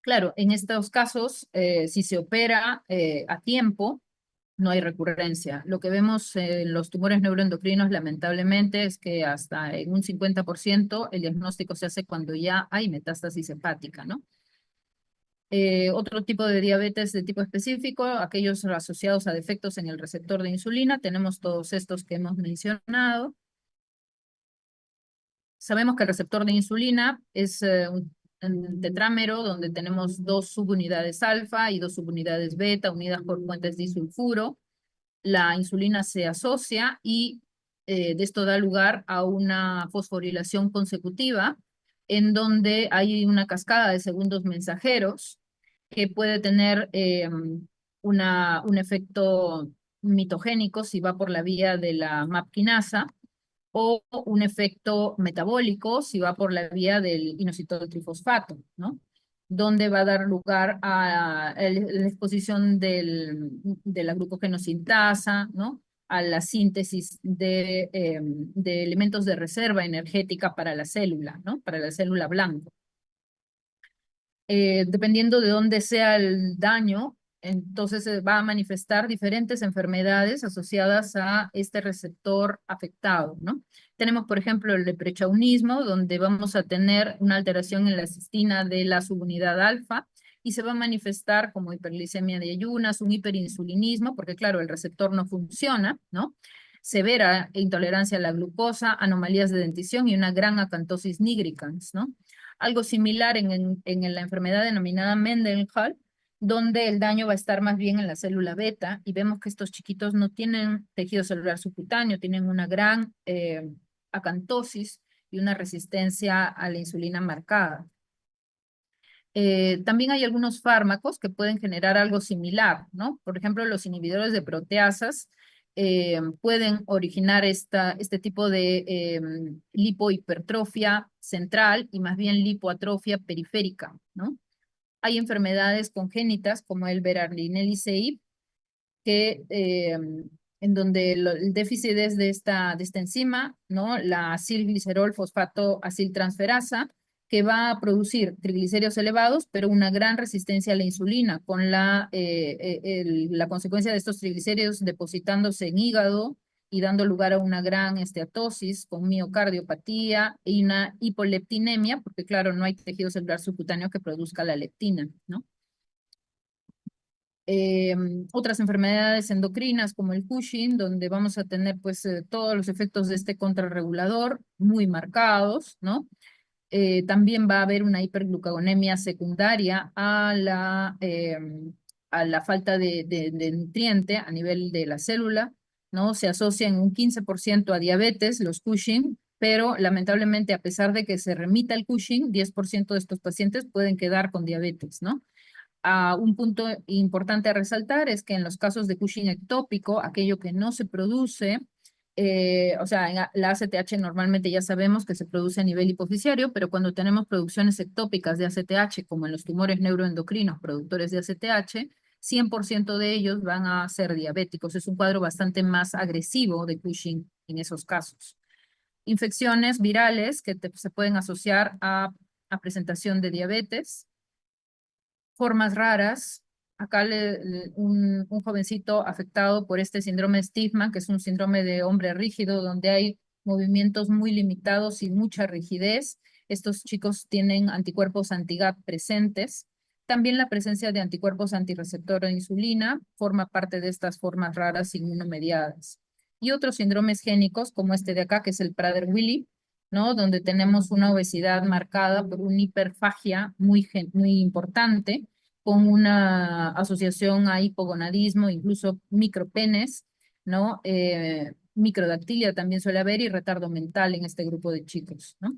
claro, en estos casos, si se opera a tiempo, no hay recurrencia. Lo que vemos en los tumores neuroendocrinos, lamentablemente, es que hasta en un 50% el diagnóstico se hace cuando ya hay metástasis hepática, ¿no? Otro tipo de diabetes de tipo específico, aquellos asociados a defectos en el receptor de insulina, tenemos todos estos que hemos mencionado. Sabemos que el receptor de insulina es un tetrámero donde tenemos 2 subunidades alfa y 2 subunidades beta unidas por puentes disulfuro. La insulina se asocia y de esto da lugar a una fosforilación consecutiva, en donde hay una cascada de segundos mensajeros que puede tener un efecto mitogénico si va por la vía de la MAP quinasa, o un efecto metabólico si va por la vía del inositol trifosfato, ¿no? donde va a dar lugar a la exposición de la glucogenosintasa, ¿no? A la síntesis de elementos de reserva energética para la célula, ¿no? Para la célula blanca. Dependiendo de dónde sea el daño, entonces se va a manifestar diferentes enfermedades asociadas a este receptor afectado, ¿no? Tenemos, por ejemplo, el leprechaunismo, donde vamos a tener una alteración en la cistina de la subunidad alfa y se va a manifestar como hiperglicemia de ayunas, un hiperinsulinismo, porque claro, el receptor no funciona, ¿no? Severa intolerancia a la glucosa, anomalías de dentición y una gran acantosis nigricans, ¿no? Algo similar en la enfermedad denominada Mendenhall, donde el daño va a estar más bien en la célula beta y vemos que estos chiquitos no tienen tejido celular subcutáneo, tienen una gran acantosis y una resistencia a la insulina marcada. También hay algunos fármacos que pueden generar algo similar, ¿no? Por ejemplo, los inhibidores de proteasas pueden originar este tipo de lipohipertrofia central y más bien lipoatrofia periférica, ¿no? Hay enfermedades congénitas como el Berardinelli-Sei que en donde el déficit es de esta enzima, ¿no? La acilglicerol fosfato aciltransferasa, que va a producir triglicéridos elevados, pero una gran resistencia a la insulina, con la consecuencia de estos triglicéridos depositándose en hígado y dando lugar a una gran esteatosis con miocardiopatía y una hipoleptinemia, porque claro, no hay tejido celular subcutáneo que produzca la leptina, ¿no? Otras enfermedades endocrinas como el Cushing, donde vamos a tener pues todos los efectos de este contrarregulador muy marcados, ¿no? También va a haber una hiperglucagonemia secundaria a la falta de nutriente a nivel de la célula, ¿no? Se asocia en un 15% a diabetes, los Cushing, pero lamentablemente a pesar de que se remita el Cushing, 10% de estos pacientes pueden quedar con diabetes, ¿no? Un punto importante a resaltar es que en los casos de Cushing ectópico, aquello que no se produce, o sea, en la ACTH normalmente ya sabemos que se produce a nivel hipofisiario, pero cuando tenemos producciones ectópicas de ACTH, como en los tumores neuroendocrinos productores de ACTH, 100% de ellos van a ser diabéticos. Es un cuadro bastante más agresivo de Cushing en esos casos. Infecciones virales que se pueden asociar a presentación de diabetes, formas raras. Acá un jovencito afectado por este síndrome de Stigman, que es un síndrome de hombre rígido, donde hay movimientos muy limitados y mucha rigidez. Estos chicos tienen anticuerpos anti-GAP presentes. También la presencia de anticuerpos antirreceptor de insulina forma parte de estas formas raras inmunomediadas. Y otros síndromes génicos, como este de acá, que es el Prader-Willi, ¿no? Donde tenemos una obesidad marcada por una hiperfagia muy importante, con una asociación a hipogonadismo, incluso micropenes, ¿no? Microdactilia también suele haber y retardo mental en este grupo de chicos, ¿no?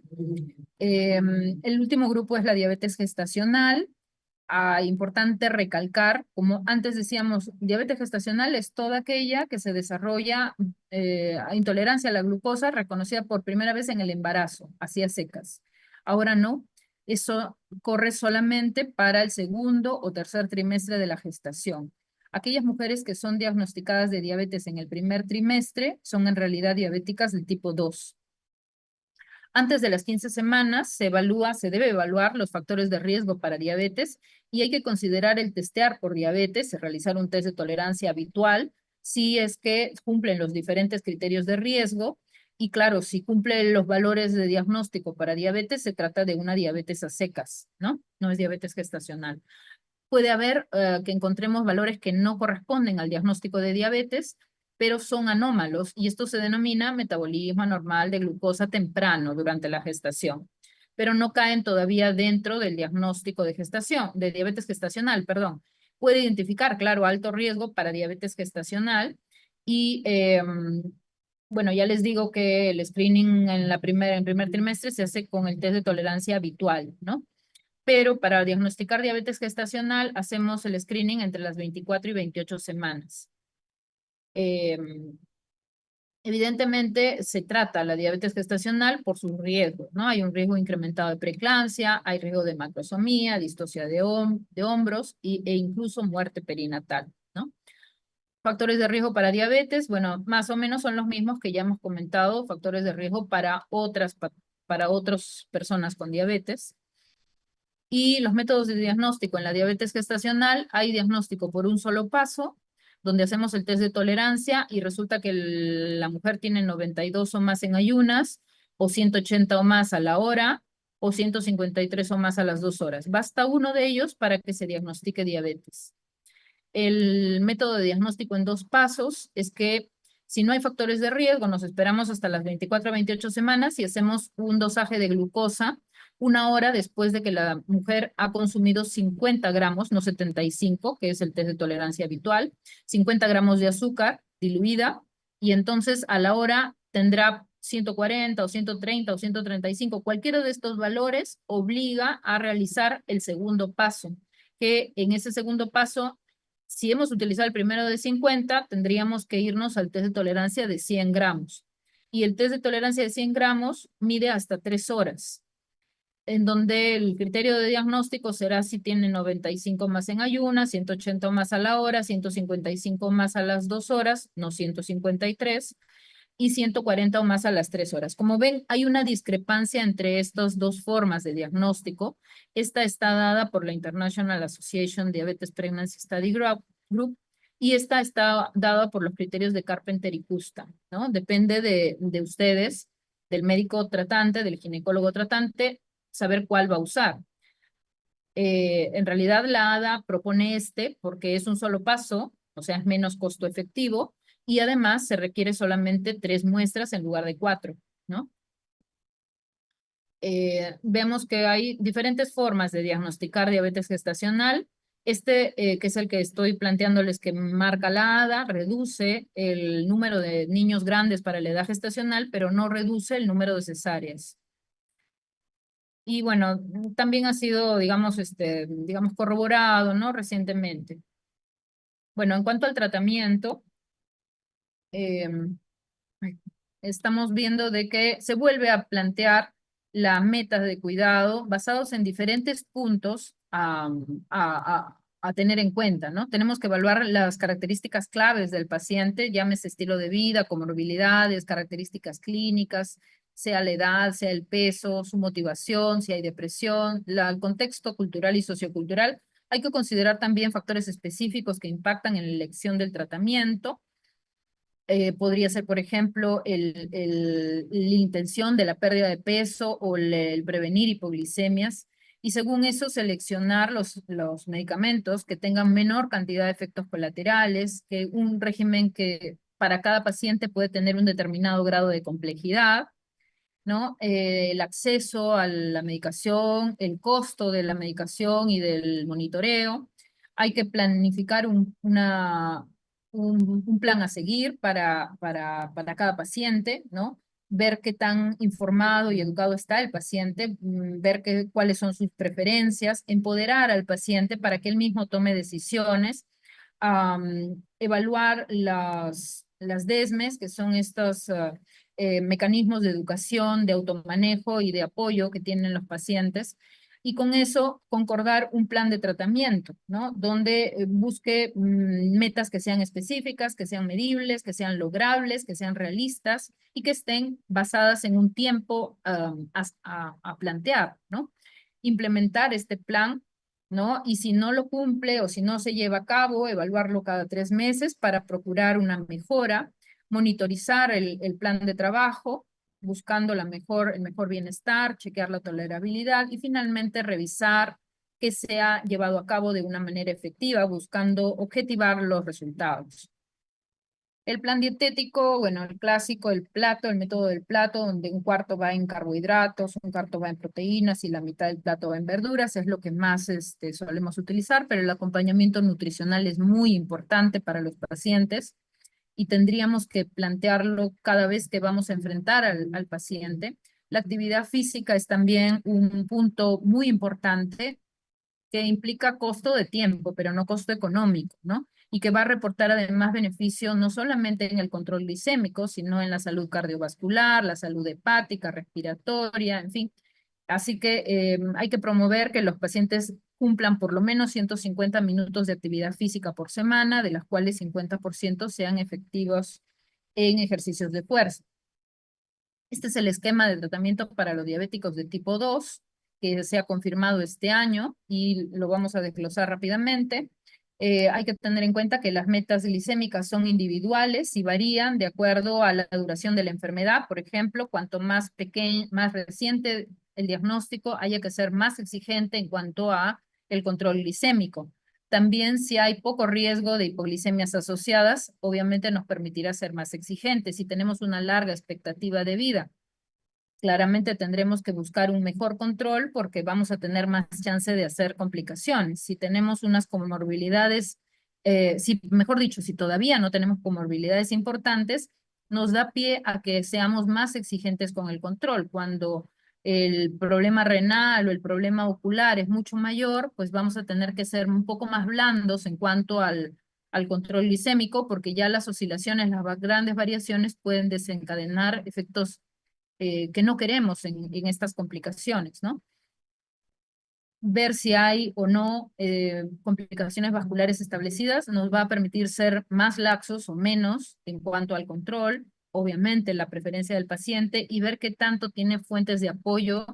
El último grupo es la diabetes gestacional. Importante recalcar, como antes decíamos, diabetes gestacional es toda aquella que se desarrolla a intolerancia a la glucosa reconocida por primera vez en el embarazo, así a secas. Ahora no, eso corre solamente para el segundo o tercer trimestre de la gestación. Aquellas mujeres que son diagnosticadas de diabetes en el primer trimestre son en realidad diabéticas del tipo 2. Antes de las 15 semanas se debe evaluar los factores de riesgo para diabetes y hay que considerar el testear por diabetes, realizar un test de tolerancia habitual, si es que cumplen los diferentes criterios de riesgo. Y claro, si cumple los valores de diagnóstico para diabetes, se trata de una diabetes a secas, ¿no? No es diabetes gestacional. Puede haber que encontremos valores que no corresponden al diagnóstico de diabetes, pero son anómalos y esto se denomina metabolismo anormal de glucosa temprano durante la gestación, pero no caen todavía dentro del diagnóstico de gestación, de diabetes gestacional, perdón. Puede identificar, claro, alto riesgo para diabetes gestacional y bueno, ya les digo que el screening en primer trimestre se hace con el test de tolerancia habitual, ¿no? Pero para diagnosticar diabetes gestacional hacemos el screening entre las 24 y 28 semanas. Evidentemente se trata la diabetes gestacional por sus riesgos, ¿no? Hay un riesgo incrementado de preeclampsia, hay riesgo de macrosomía, distocia de hombros e incluso muerte perinatal, ¿no? Factores de riesgo para diabetes, bueno, más o menos son los mismos que ya hemos comentado, factores de riesgo para otras personas con diabetes. Y los métodos de diagnóstico en la diabetes gestacional, hay diagnóstico por un solo paso, donde hacemos el test de tolerancia y resulta que la mujer tiene 92 o más en ayunas, o 180 o más a la hora, o 153 o más a las 2 horas. Basta uno de ellos para que se diagnostique diabetes. El método de diagnóstico en 2 pasos es que si no hay factores de riesgo, nos esperamos hasta las 24 a 28 semanas y hacemos un dosaje de glucosa 1 hora después de que la mujer ha consumido 50 gramos, no 75, que es el test de tolerancia habitual, 50 gramos de azúcar diluida, y entonces a la hora tendrá 140 o 130 o 135. Cualquiera de estos valores obliga a realizar el segundo paso, que en ese segundo paso, si hemos utilizado el primero de 50, tendríamos que irnos al test de tolerancia de 100 gramos. Y el test de tolerancia de 100 gramos mide hasta 3 horas, en donde el criterio de diagnóstico será si tiene 95 más en ayunas, 180 más a la hora, 155 más a las 2 horas, no 153, y 140 o más a las 3 horas. Como ven, hay una discrepancia entre estas dos formas de diagnóstico. Esta está dada por la International Association Diabetes Pregnancy Study Group, y esta está dada por los criterios de Carpenter y Custa, ¿no? Depende de ustedes, del médico tratante, del ginecólogo tratante, saber cuál va a usar. En realidad la ADA propone este porque es un solo paso, o sea, es menos costo efectivo, y además se requiere solamente 3 muestras en lugar de 4, ¿no? Vemos que hay diferentes formas de diagnosticar diabetes gestacional. Que es el que estoy planteándoles que marca la ADA, reduce el número de niños grandes para la edad gestacional, pero no reduce el número de cesáreas. Y bueno, también ha sido, digamos, corroborado, ¿no? Recientemente. Bueno, en cuanto al tratamiento, eh, estamos viendo de que se vuelve a plantear las metas de cuidado basados en diferentes puntos a tener en cuenta, ¿no? Tenemos que evaluar las características claves del paciente, llámese estilo de vida, comorbilidades, características clínicas, sea la edad, sea el peso, su motivación, si hay depresión, el contexto cultural y sociocultural. Hay que considerar también factores específicos que impactan en la elección del tratamiento. Podría ser, por ejemplo, la intención de la pérdida de peso o el prevenir hipoglicemias. Y según eso, seleccionar los medicamentos que tengan menor cantidad de efectos colaterales, que un régimen que para cada paciente puede tener un determinado grado de complejidad, ¿no? El acceso a la medicación, el costo de la medicación y del monitoreo. Hay que planificar un plan a seguir para cada paciente, ¿no? Ver qué tan informado y educado está el paciente, ver cuáles son sus preferencias, empoderar al paciente para que él mismo tome decisiones, evaluar las DESMES, que son estos mecanismos de educación, de automanejo y de apoyo que tienen los pacientes, y con eso concordar un plan de tratamiento, ¿no? Donde busque metas que sean específicas, que sean medibles, que sean logrables, que sean realistas y que estén basadas en un tiempo a plantear, ¿no? Implementar este plan, ¿no? Y si no lo cumple o si no se lleva a cabo, evaluarlo cada 3 meses para procurar una mejora, monitorizar el plan de trabajo, buscando el mejor bienestar, chequear la tolerabilidad y finalmente revisar que sea llevado a cabo de una manera efectiva, buscando objetivar los resultados. El plan dietético, bueno, el clásico, el plato, el método del plato, donde un cuarto va en carbohidratos, un cuarto va en proteínas y la mitad del plato va en verduras, es lo que más solemos utilizar, pero el acompañamiento nutricional es muy importante para los pacientes y tendríamos que plantearlo cada vez que vamos a enfrentar al paciente. La actividad física es también un punto muy importante que implica costo de tiempo, pero no costo económico, ¿no? y que va a reportar además beneficios no solamente en el control glicémico, sino en la salud cardiovascular, la salud hepática, respiratoria, en fin. Así que hay que promover que los pacientes cumplan por lo menos 150 minutos de actividad física por semana, de las cuales 50% sean efectivos en ejercicios de fuerza. Este es el esquema de tratamiento para los diabéticos de tipo 2, que se ha confirmado este año y lo vamos a desglosar rápidamente. Hay que tener en cuenta que las metas glicémicas son individuales y varían de acuerdo a la duración de la enfermedad. Por ejemplo, cuanto más pequeño, más reciente el diagnóstico, haya que ser más exigente en cuanto a el control glicémico. También si hay poco riesgo de hipoglicemias asociadas, obviamente nos permitirá ser más exigentes. Si tenemos una larga expectativa de vida, claramente tendremos que buscar un mejor control porque vamos a tener más chance de hacer complicaciones. Si tenemos unas comorbilidades, mejor dicho, si todavía no tenemos comorbilidades importantes, nos da pie a que seamos más exigentes con el control. Cuando el problema renal o el problema ocular es mucho mayor, pues vamos a tener que ser un poco más blandos en cuanto al control glicémico, porque ya las oscilaciones, las grandes variaciones pueden desencadenar efectos que no queremos en estas complicaciones, ¿no? Ver si hay o no complicaciones vasculares establecidas nos va a permitir ser más laxos o menos en cuanto al control, obviamente la preferencia del paciente y ver qué tanto tiene fuentes de apoyo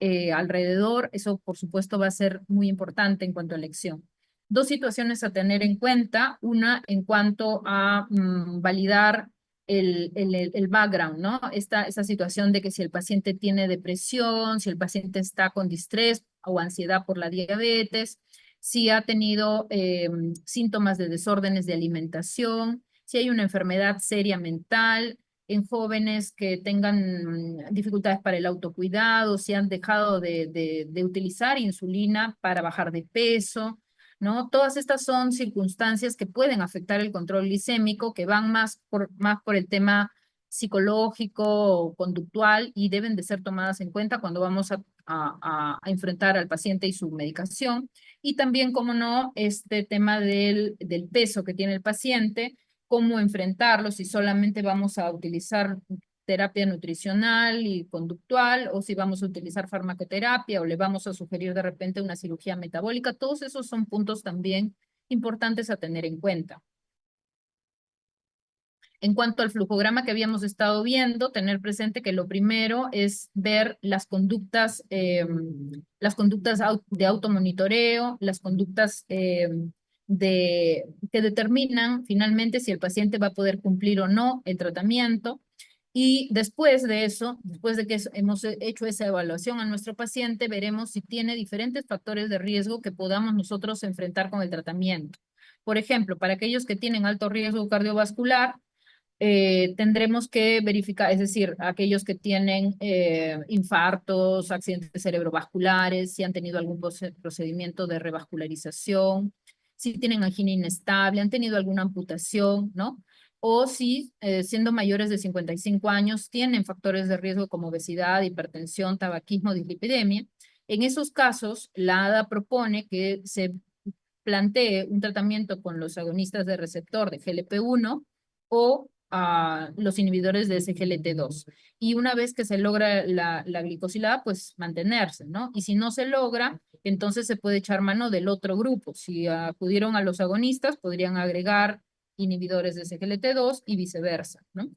alrededor. Eso, por supuesto, va a ser muy importante en cuanto a elección. Dos situaciones a tener en cuenta. Una, en cuanto a validar el background, ¿no? Esta situación de que si el paciente tiene depresión, si el paciente está con distrés o ansiedad por la diabetes, si ha tenido síntomas de desórdenes de alimentación, si hay una enfermedad seria mental, en jóvenes que tengan dificultades para el autocuidado, si han dejado de utilizar insulina para bajar de peso, ¿no? Todas estas son circunstancias que pueden afectar el control glicémico, que van más por el tema psicológico o conductual y deben de ser tomadas en cuenta cuando vamos a enfrentar al paciente y su medicación. Y también, como no, este tema del peso que tiene el paciente, cómo enfrentarlo, si solamente vamos a utilizar terapia nutricional y conductual, o si vamos a utilizar farmacoterapia, o le vamos a sugerir de repente una cirugía metabólica. Todos esos son puntos también importantes a tener en cuenta. En cuanto al flujograma que habíamos estado viendo, tener presente que lo primero es ver las conductas de automonitoreo, las conductas que determinan finalmente si el paciente va a poder cumplir o no el tratamiento. Y después de eso, después de que hemos hecho esa evaluación a nuestro paciente, veremos si tiene diferentes factores de riesgo que podamos nosotros enfrentar con el tratamiento. Por ejemplo, para aquellos que tienen alto riesgo cardiovascular, tendremos que verificar, es decir, aquellos que tienen infartos, accidentes cerebrovasculares, si han tenido algún procedimiento de revascularización, si tienen angina inestable, han tenido alguna amputación, ¿no? O si, siendo mayores de 55 años, tienen factores de riesgo como obesidad, hipertensión, tabaquismo, dislipidemia. En esos casos, la ADA propone que se plantee un tratamiento con los agonistas de receptor de GLP-1 o los inhibidores de SGLT2. Y una vez que se logra la glicosilada, pues mantenerse, ¿no? Y si no se logra, entonces se puede echar mano del otro grupo. Si acudieron a los agonistas, podrían agregar inhibidores de SGLT2 y viceversa, ¿no?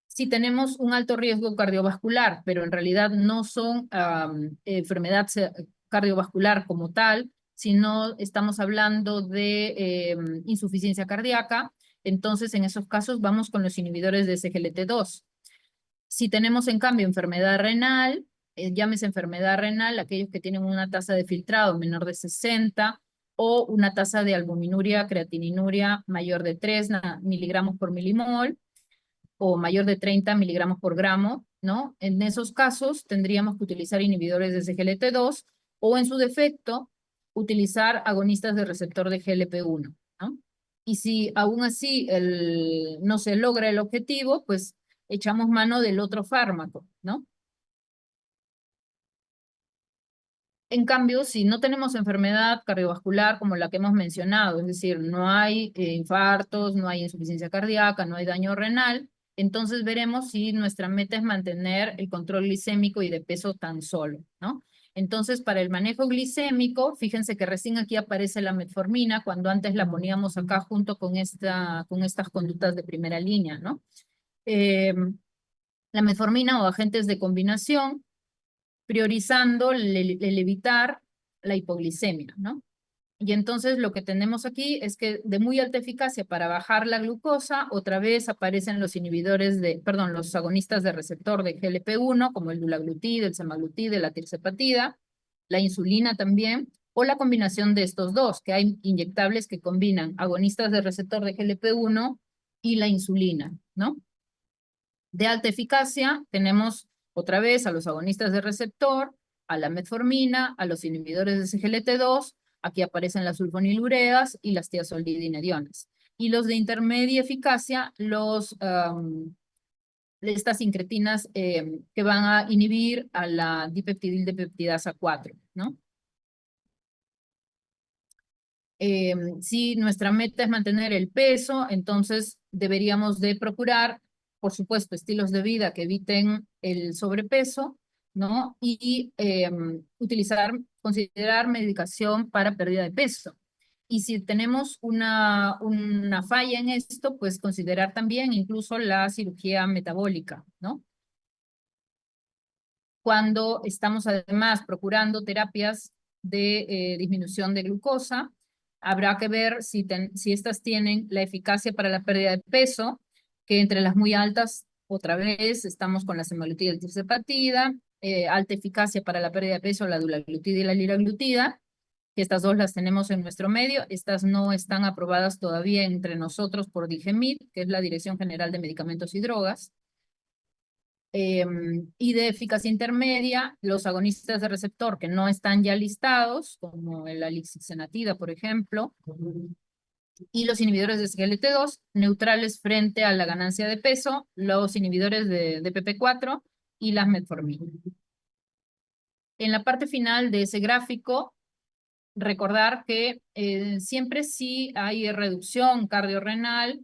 Si tenemos un alto riesgo cardiovascular, pero en realidad no son enfermedad cardiovascular como tal, sino estamos hablando de insuficiencia cardíaca, entonces en esos casos vamos con los inhibidores de SGLT2. Si tenemos en cambio enfermedad renal, llámese enfermedad renal, aquellos que tienen una tasa de filtrado menor de 60 o una tasa de albuminuria, creatininuria mayor de 3 miligramos por milimol, o mayor de 30 miligramos por gramo, ¿no? En esos casos tendríamos que utilizar inhibidores de SGLT2 o en su defecto utilizar agonistas de receptor de GLP-1, ¿no? Y si aún así no se logra el objetivo, pues echamos mano del otro fármaco, ¿no? En cambio, si no tenemos enfermedad cardiovascular como la que hemos mencionado, es decir, no hay infartos, no hay insuficiencia cardíaca, no hay daño renal, entonces veremos si nuestra meta es mantener el control glicémico y de peso tan solo, ¿no? Entonces, para el manejo glicémico, fíjense que recién aquí aparece la metformina, cuando antes la poníamos acá junto con estas conductas de primera línea, ¿no? Eh, la metformina o agentes de combinación, priorizando el evitar la hipoglicemia, ¿no? Y entonces lo que tenemos aquí es que de muy alta eficacia para bajar la glucosa, otra vez aparecen los inhibidores los agonistas de receptor de GLP-1, como el dulaglutid, el semaglutid, la tirzepatida, la insulina también, o la combinación de estos dos, que hay inyectables que combinan agonistas de receptor de GLP-1 y la insulina, ¿no? De alta eficacia tenemos otra vez a los agonistas de receptor, a la metformina, a los inhibidores de SGLT2, aquí aparecen las sulfonilureas y las tiazolidinediones. Y los de intermedia eficacia, estas incretinas que van a inhibir a la dipeptidildipeptidasa 4, ¿no? Si nuestra meta es mantener el peso, entonces deberíamos de procurar, por supuesto, estilos de vida que eviten el sobrepeso, ¿no? Y considerar medicación para pérdida de peso. Y si tenemos una falla en esto, pues considerar también incluso la cirugía metabólica, ¿no? Cuando estamos además procurando terapias de disminución de glucosa, habrá que ver si estas tienen la eficacia para la pérdida de peso, que entre las muy altas, otra vez, estamos con la semaglutida y tirzepatida, alta eficacia para la pérdida de peso, la dulaglutida y la liraglutida, que estas dos las tenemos en nuestro medio. Estas no están aprobadas todavía entre nosotros por DIGEMIT, que es la Dirección General de Medicamentos y Drogas. Y de eficacia intermedia, los agonistas de receptor que no están ya listados, como el alixixenatida, por ejemplo, y los inhibidores de SGLT2, neutrales frente a la ganancia de peso, los inhibidores de DPP4 y las metformina. En la parte final de ese gráfico, recordar que siempre sí hay reducción cardiorrenal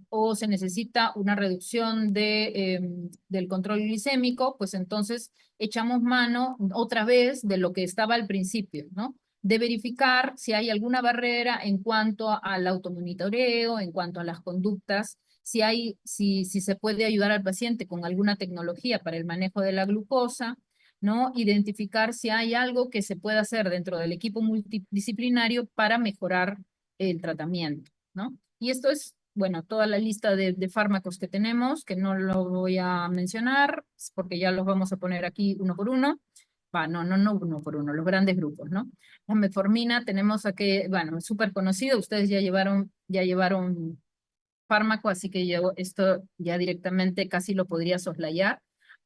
o se necesita una reducción del control glicémico, pues entonces echamos mano otra vez de lo que estaba al principio, ¿no? De verificar si hay alguna barrera en cuanto al automonitoreo, en cuanto a las conductas, si se puede ayudar al paciente con alguna tecnología para el manejo de la glucosa, ¿no? Identificar si hay algo que se pueda hacer dentro del equipo multidisciplinario para mejorar el tratamiento, ¿no? Y esto es, bueno, toda la lista de fármacos que tenemos, que no lo voy a mencionar, porque ya los vamos a poner aquí uno por uno. No uno por uno, los grandes grupos, ¿no? La metformina tenemos aquí, bueno, es súper conocido, ustedes ya llevaron fármaco, así que yo esto ya directamente casi lo podría soslayar.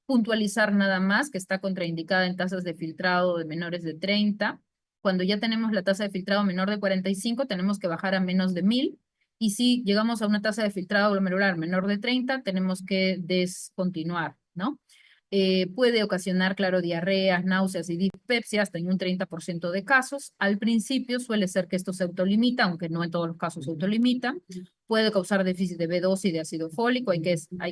Puntualizar nada más que está contraindicada en tasas de filtrado de menores de 30. Cuando ya tenemos la tasa de filtrado menor de 45, tenemos que bajar a menos de 1000. Y si llegamos a una tasa de filtrado glomerular menor de 30, tenemos que descontinuar, ¿no? Puede ocasionar, claro, diarreas, náuseas y dispepsia hasta en un 30% de casos. Al principio suele ser que esto se autolimita, aunque no en todos los casos se autolimita. Puede causar déficit de B12 y de ácido fólico. Hay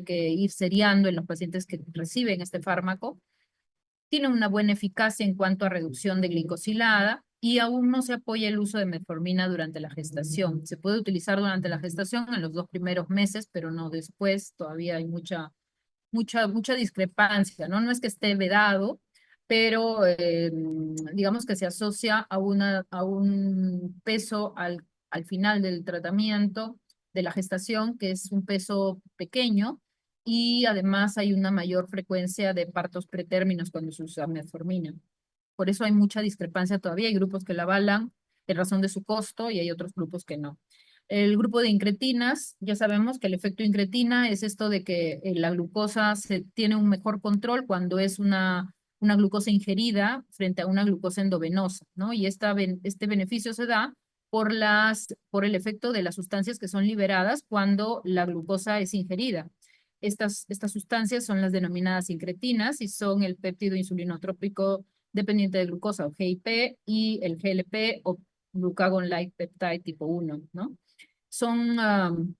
que ir seriando en los pacientes que reciben este fármaco. Tiene una buena eficacia en cuanto a reducción de glicosilada y aún no se apoya el uso de metformina durante la gestación. Se puede utilizar durante la gestación en los 2 primeros meses, pero no después. Todavía hay mucha discrepancia, ¿no? No es que esté vedado, pero digamos que se asocia a un peso al final del tratamiento de la gestación, que es un peso pequeño, y además hay una mayor frecuencia de partos pretérminos cuando se usa metformina. Por eso hay mucha discrepancia todavía. Hay grupos que la avalan en razón de su costo y hay otros grupos que no. El grupo de incretinas, ya sabemos que el efecto incretina es esto de que la glucosa se tiene un mejor control cuando es una glucosa ingerida frente a una glucosa endovenosa, ¿no? Y este beneficio se da por el efecto de las sustancias que son liberadas cuando la glucosa es ingerida. Estas sustancias son las denominadas incretinas y son el péptido insulinotrópico dependiente de glucosa o GIP, y el GLP o glucagon-like peptide tipo 1, ¿no? Son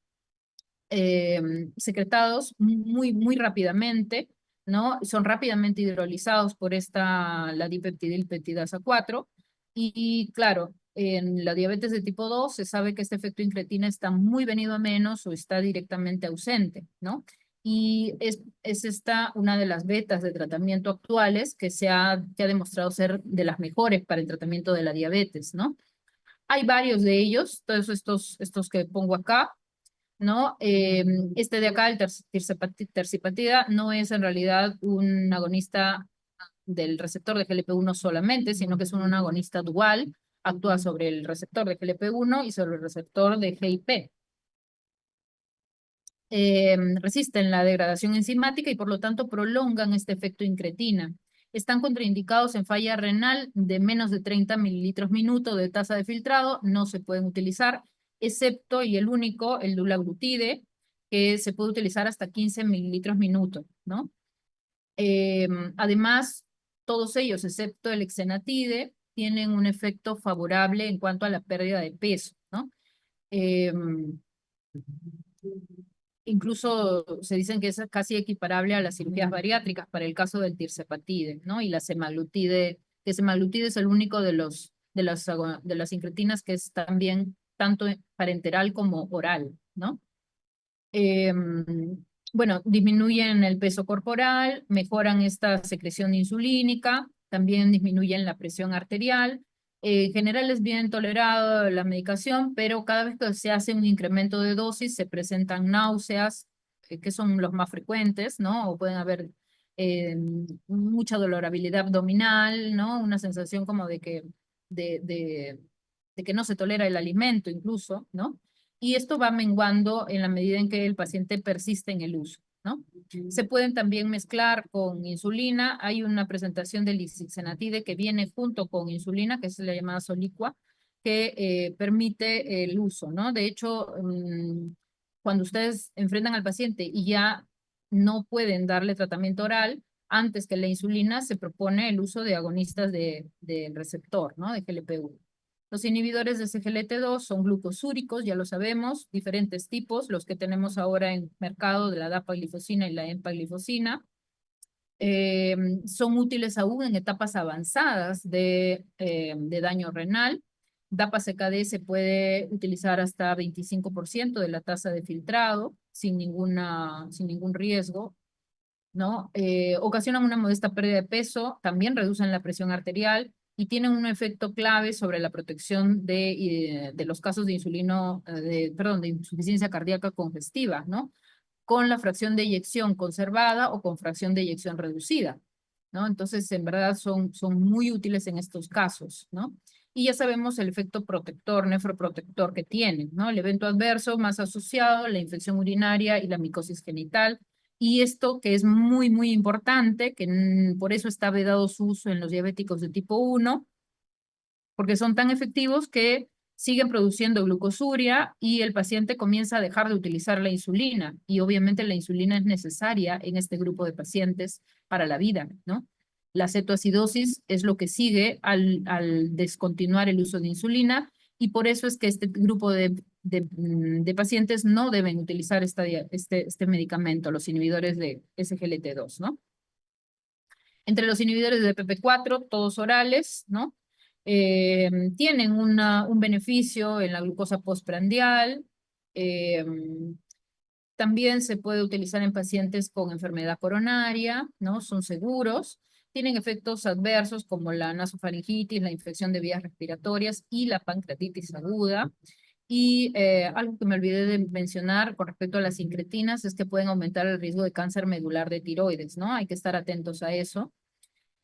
secretados muy rápidamente, ¿no? Son rápidamente hidrolizados por la dipeptidilpeptidasa 4. Y claro, en la diabetes de tipo 2 se sabe que este efecto incretina está muy venido a menos o está directamente ausente, ¿no? Y es esta una de las vetas de tratamiento actuales que ha demostrado ser de las mejores para el tratamiento de la diabetes, ¿no? Hay varios de ellos, todos estos que pongo acá, ¿no? Este de acá, el tercipatida, no es en realidad un agonista del receptor de GLP-1 solamente, sino que es un agonista dual, actúa sobre el receptor de GLP-1 y sobre el receptor de GIP. Resisten la degradación enzimática y por lo tanto prolongan este efecto incretina. Están contraindicados en falla renal de menos de 30 mililitros minuto de tasa de filtrado, no se pueden utilizar, excepto y el único, el dulaglutide, que se puede utilizar hasta 15 mililitros minuto, ¿no? Además, todos ellos, excepto el exenatide, tienen un efecto favorable en cuanto a la pérdida de peso, ¿no? Incluso se dicen que es casi equiparable a las cirugías bariátricas para el caso del tirzepatide, ¿no? Y la semaglutide, que semaglutide es el único de las incretinas que es también tanto parenteral como oral, ¿no? Eh, bueno, disminuyen el peso corporal, mejoran esta secreción insulínica, también disminuyen la presión arterial. En general es bien tolerado la medicación, pero cada vez que se hace un incremento de dosis se presentan náuseas, que son los más frecuentes, ¿no? O pueden haber mucha dolorabilidad abdominal, ¿no? Una sensación como de, de, de que no se tolera el alimento incluso, ¿no? Y esto va menguando en la medida en que el paciente persiste en el uso, ¿no? Se pueden también mezclar con insulina. Hay una presentación del lisixenatide que viene junto con insulina, que es la llamada Solicua, que permite el uso, ¿no? De hecho, cuando ustedes enfrentan al paciente y ya no pueden darle tratamiento oral, antes que la insulina se propone el uso de agonistas del receptor, ¿no? De GLP-1. Los inhibidores de SGLT2 son glucosúricos, ya lo sabemos, diferentes tipos, los que tenemos ahora en mercado de la dapaglifosina y la empaglifosina. Son útiles aún en etapas avanzadas de daño renal. DAPA-CKD se puede utilizar hasta 25% de la tasa de filtrado sin ningún riesgo, ¿no? Ocasionan una modesta pérdida de peso, también reducen la presión arterial y tienen un efecto clave sobre la protección de los casos de de insuficiencia cardíaca congestiva, ¿no? Con la fracción de eyección conservada o con fracción de eyección reducida, ¿no? Entonces, en verdad son muy útiles en estos casos, ¿no? Y ya sabemos el efecto protector, nefroprotector que tienen, ¿no? El evento adverso más asociado, la infección urinaria y la micosis genital. Y esto que es muy importante, que por eso está vedado su uso en los diabéticos de tipo 1, porque son tan efectivos que siguen produciendo glucosuria y el paciente comienza a dejar de utilizar la insulina. Y obviamente la insulina es necesaria en este grupo de pacientes para la vida, ¿no? La cetoacidosis es lo que sigue al descontinuar el uso de insulina y por eso es que este grupo de pacientes no deben utilizar este medicamento, los inhibidores de SGLT2, ¿no? Entre los inhibidores de PP4, todos orales, ¿no? Tienen un beneficio en la glucosa postprandial. Eh, También se puede utilizar en pacientes con enfermedad coronaria, ¿no? Son seguros. Tienen efectos adversos como la nasofaringitis, la infección de vías respiratorias y la pancreatitis aguda. Y algo que me olvidé de mencionar con respecto a las incretinas es que pueden aumentar el riesgo de cáncer medular de tiroides, ¿no? Hay que estar atentos a eso.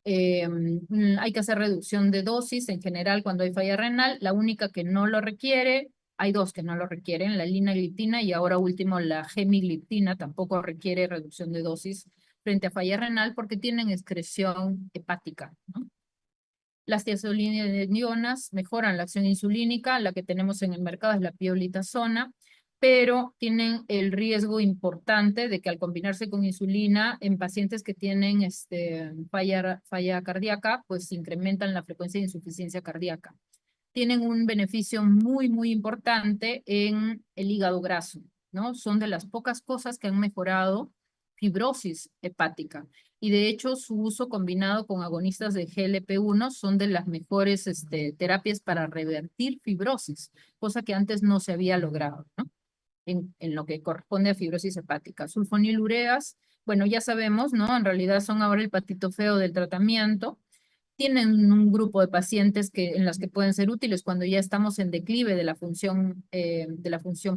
Hay que hacer reducción de dosis en general cuando hay falla renal. La única que no lo requiere, hay dos que no lo requieren, la linagliptina y ahora último la gemigliptina tampoco requiere reducción de dosis frente a falla renal porque tienen excreción hepática, ¿no? Las tiazolidinonas mejoran la acción insulínica, la que tenemos en el mercado es la pioglitazona. pero tienen el riesgo importante de que al combinarse con insulina en pacientes que tienen falla cardíaca, pues incrementan la frecuencia de insuficiencia cardíaca. Tienen un beneficio muy, muy importante en el hígado graso, ¿no? Son de las pocas cosas que han mejorado fibrosis hepática. Y de hecho, su uso combinado con agonistas de GLP-1 son de las mejores terapias para revertir fibrosis, cosa que antes no se había logrado, ¿no? En lo que corresponde a fibrosis hepática. Sulfonilureas, bueno, ya sabemos, ¿no? En realidad son ahora el patito feo del tratamiento. Tienen un grupo de pacientes en las que pueden ser útiles cuando ya estamos en declive de la función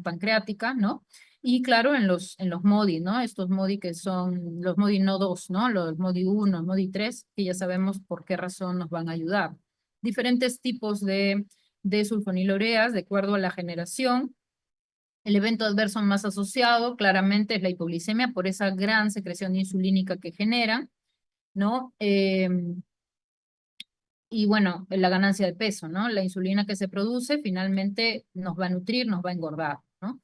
pancreática, ¿no? Y claro, en los MODI, ¿no? Estos MODI que son los MODI no 2, ¿no? Los MODI 1, MODI 3, que ya sabemos por qué razón nos van a ayudar. Diferentes tipos de sulfonilureas, de acuerdo a la generación. El evento adverso más asociado claramente es la hipoglicemia por esa gran secreción insulínica que generan, ¿no? Y bueno, la ganancia de peso, ¿no? La insulina que se produce finalmente nos va a nutrir, nos va a engordar, ¿no?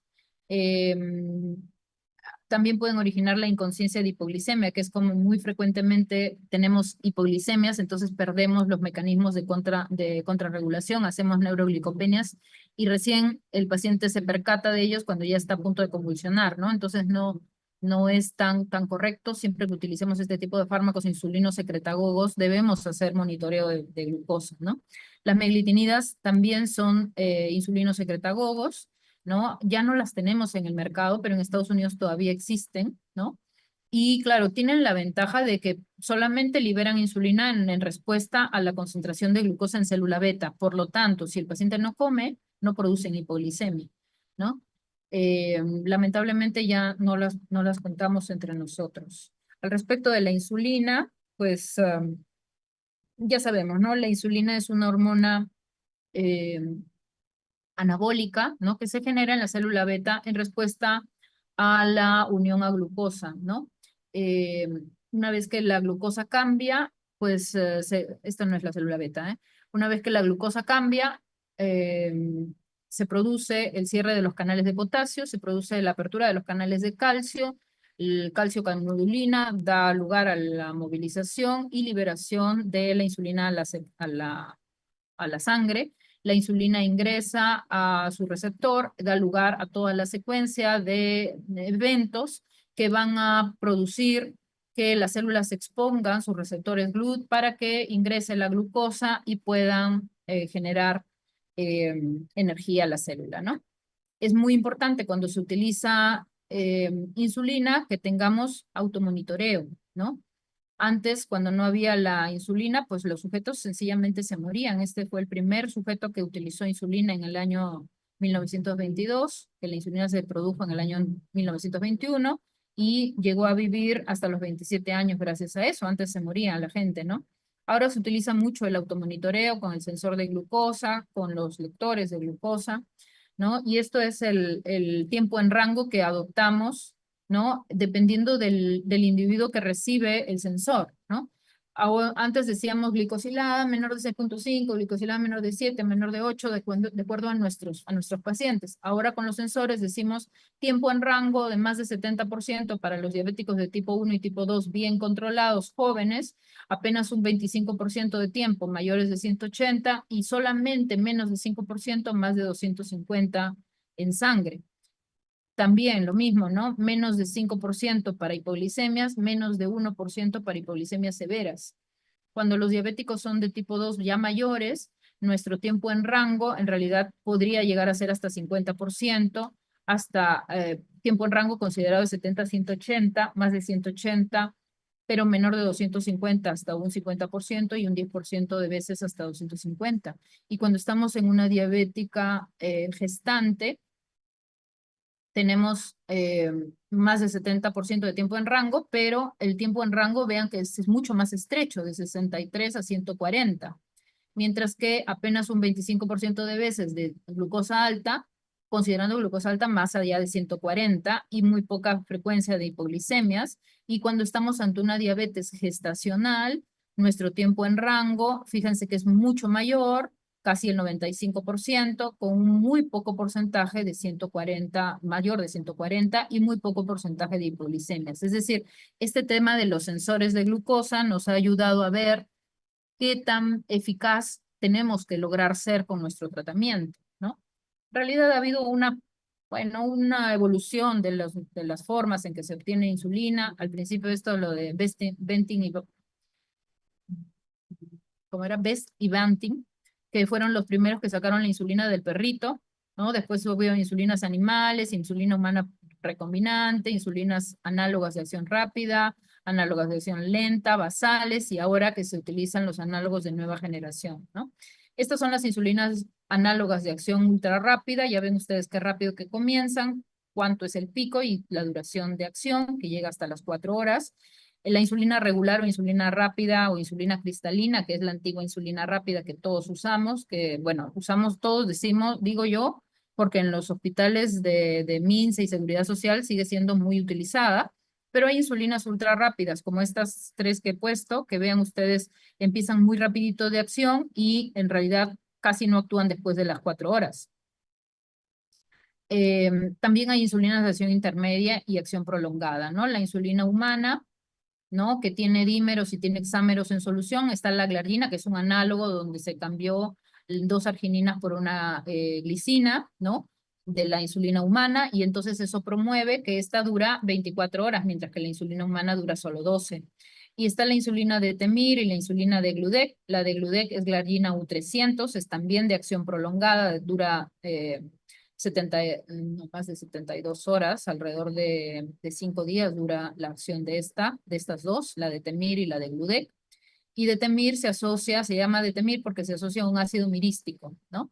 También pueden originar la inconsciencia de hipoglicemia, que es como muy frecuentemente tenemos hipoglicemias, entonces perdemos los mecanismos de contrarregulación, hacemos neuroglicopenias y recién el paciente se percata de ellos cuando ya está a punto de convulsionar, ¿no? Entonces no es tan correcto. Siempre que utilicemos este tipo de fármacos insulinos secretagogos, debemos hacer monitoreo de glucosa, ¿no? Las meglitinidas también son insulinos secretagogos, ¿no? Ya no las tenemos en el mercado, pero en Estados Unidos todavía existen, ¿no? Y claro, tienen la ventaja de que solamente liberan insulina en respuesta a la concentración de glucosa en célula beta. Por lo tanto, si el paciente no come, no producen hipoglicemia, ¿no? Lamentablemente ya no las contamos entre nosotros. Al respecto de la insulina, pues ya sabemos, ¿no? La insulina es una hormona anabólica, ¿no? Que se genera en la célula beta en respuesta a la unión a glucosa, ¿no? Eh, una vez que la glucosa cambia, pues, esta no es la célula beta, ¿eh? Una vez que la glucosa cambia, eh, se produce el cierre de los canales de potasio, se produce la apertura de los canales de calcio, el calcio calmodulina da lugar a la movilización y liberación de la insulina a la sangre. La insulina ingresa a su receptor, da lugar a toda la secuencia de eventos que van a producir que las células expongan sus receptores GLUT para que ingrese la glucosa y puedan generar energía a la célula, ¿no? Es muy importante cuando se utiliza insulina que tengamos automonitoreo, ¿no? Antes, cuando no había la insulina, pues los sujetos sencillamente se morían. Este fue el primer sujeto que utilizó insulina en el año 1922, que la insulina se produjo en el año 1921 y llegó a vivir hasta los 27 años gracias a eso. Antes se moría la gente, ¿no? Ahora se utiliza mucho el automonitoreo con el sensor de glucosa, con los lectores de glucosa, ¿no? Y esto es el tiempo en rango que adoptamos, ¿no? Dependiendo del individuo que recibe el sensor, ¿no? Antes decíamos glicosilada menor de 6,5, glicosilada menor de 7, menor de 8, de acuerdo a nuestros pacientes. Ahora con los sensores decimos tiempo en rango de más de 70% para los diabéticos de tipo 1 y tipo 2 bien controlados, jóvenes, apenas un 25% de tiempo mayores de 180 y solamente menos de 5% más de 250 en sangre. También lo mismo, ¿no? Menos de 5% para hipoglicemias, menos de 1% para hipoglicemias severas. Cuando los diabéticos son de tipo 2 ya mayores, nuestro tiempo en rango en realidad podría llegar a ser hasta 50%, hasta tiempo en rango considerado de 70 a 180, más de 180, pero menor de 250 hasta un 50% y un 10% de veces hasta 250. Y cuando estamos en una diabética gestante, tenemos más de 70% de tiempo en rango, pero el tiempo en rango, vean que es mucho más estrecho, de 63 a 140, mientras que apenas un 25% de veces de glucosa alta, considerando glucosa alta más allá de 140 y muy poca frecuencia de hipoglicemias. Y cuando estamos ante una diabetes gestacional, nuestro tiempo en rango, fíjense que es mucho mayor, casi el 95%, con un muy poco porcentaje de 140, mayor de 140 y muy poco porcentaje de hipoglicemias. Es decir, este tema de los sensores de glucosa nos ha ayudado a ver qué tan eficaz tenemos que lograr ser con nuestro tratamiento, ¿no? En realidad ha habido bueno, una evolución de las formas en que se obtiene insulina. Al principio esto lo de Benting y como era Best y Banting, que fueron los primeros que sacaron la insulina del perrito, ¿no? Después hubo insulinas animales, insulina humana recombinante, insulinas análogas de acción rápida, análogas de acción lenta, basales, y ahora que se utilizan los análogos de nueva generación, ¿no? Estas son las insulinas análogas de acción ultra rápida. Ya ven ustedes qué rápido que comienzan, cuánto es el pico y la duración de acción, que llega hasta las 4 horas. La insulina regular o insulina rápida o insulina cristalina, que es la antigua insulina rápida que todos usamos, que bueno, usamos todos, digo yo, porque en los hospitales de MINSA y Seguridad Social sigue siendo muy utilizada, pero hay insulinas ultra rápidas, como estas tres que he puesto, que vean ustedes, empiezan muy rapidito de acción y en realidad casi no actúan después de las 4 horas. También hay insulinas de acción intermedia y acción prolongada, ¿no? La insulina humana, ¿no? Que tiene dímeros y tiene hexámeros en solución. Está la glargina, que es un análogo donde se cambió dos argininas por una glicina, ¿no? De la insulina humana, y entonces eso promueve que esta dura 24 horas, mientras que la insulina humana dura solo 12. Y está la insulina de Temir y la insulina de Gludec. La de Gludec es glargina U300, es también de acción prolongada, dura 70, no más de 72 horas, alrededor de 5 días dura la acción de estas dos, la de Temir y la de Gludec. Y de Temir se llama de Temir porque se asocia a un ácido mirístico, ¿no?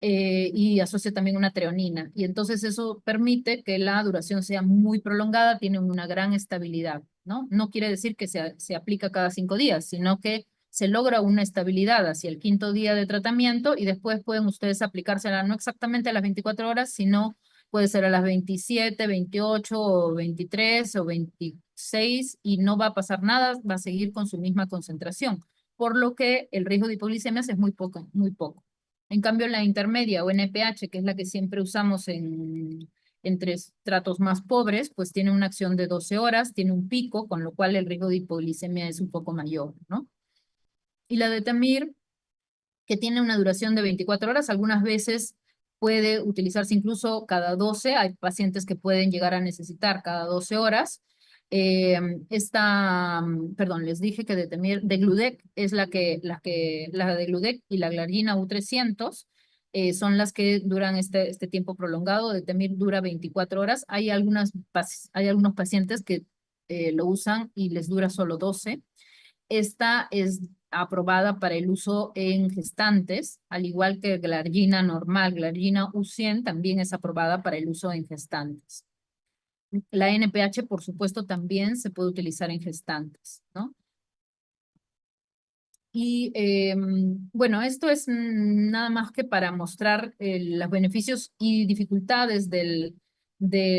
Y asocia también una treonina. Y entonces eso permite que la duración sea muy prolongada, tiene una gran estabilidad, ¿no? No quiere decir que se aplica cada 5 días, sino que se logra una estabilidad hacia el 5.º día de tratamiento y después pueden ustedes aplicársela no exactamente a las 24 horas, sino puede ser a las 27, 28 o 23 o 26 y no va a pasar nada, va a seguir con su misma concentración, por lo que el riesgo de hipoglicemias es muy poco, muy poco. En cambio, la intermedia o NPH, que es la que siempre usamos entre estratos más pobres, pues tiene una acción de 12 horas, tiene un pico, con lo cual el riesgo de hipoglicemia es un poco mayor, ¿no? Y la de Temir, que tiene una duración de 24 horas, algunas veces puede utilizarse incluso cada 12, hay pacientes que pueden llegar a necesitar cada 12 horas. Perdón, les dije que de Gludec es la de Gludec y la glargina U300 son las que duran este tiempo prolongado. De Temir dura 24 horas. Hay algunos pacientes que lo usan y les dura solo 12. Esta es aprobada para el uso en gestantes, al igual que glargina normal, glargina U100 también es aprobada para el uso en gestantes. La NPH, por supuesto, también se puede utilizar en gestantes, ¿no? Y bueno, esto es nada más que para mostrar los beneficios y dificultades de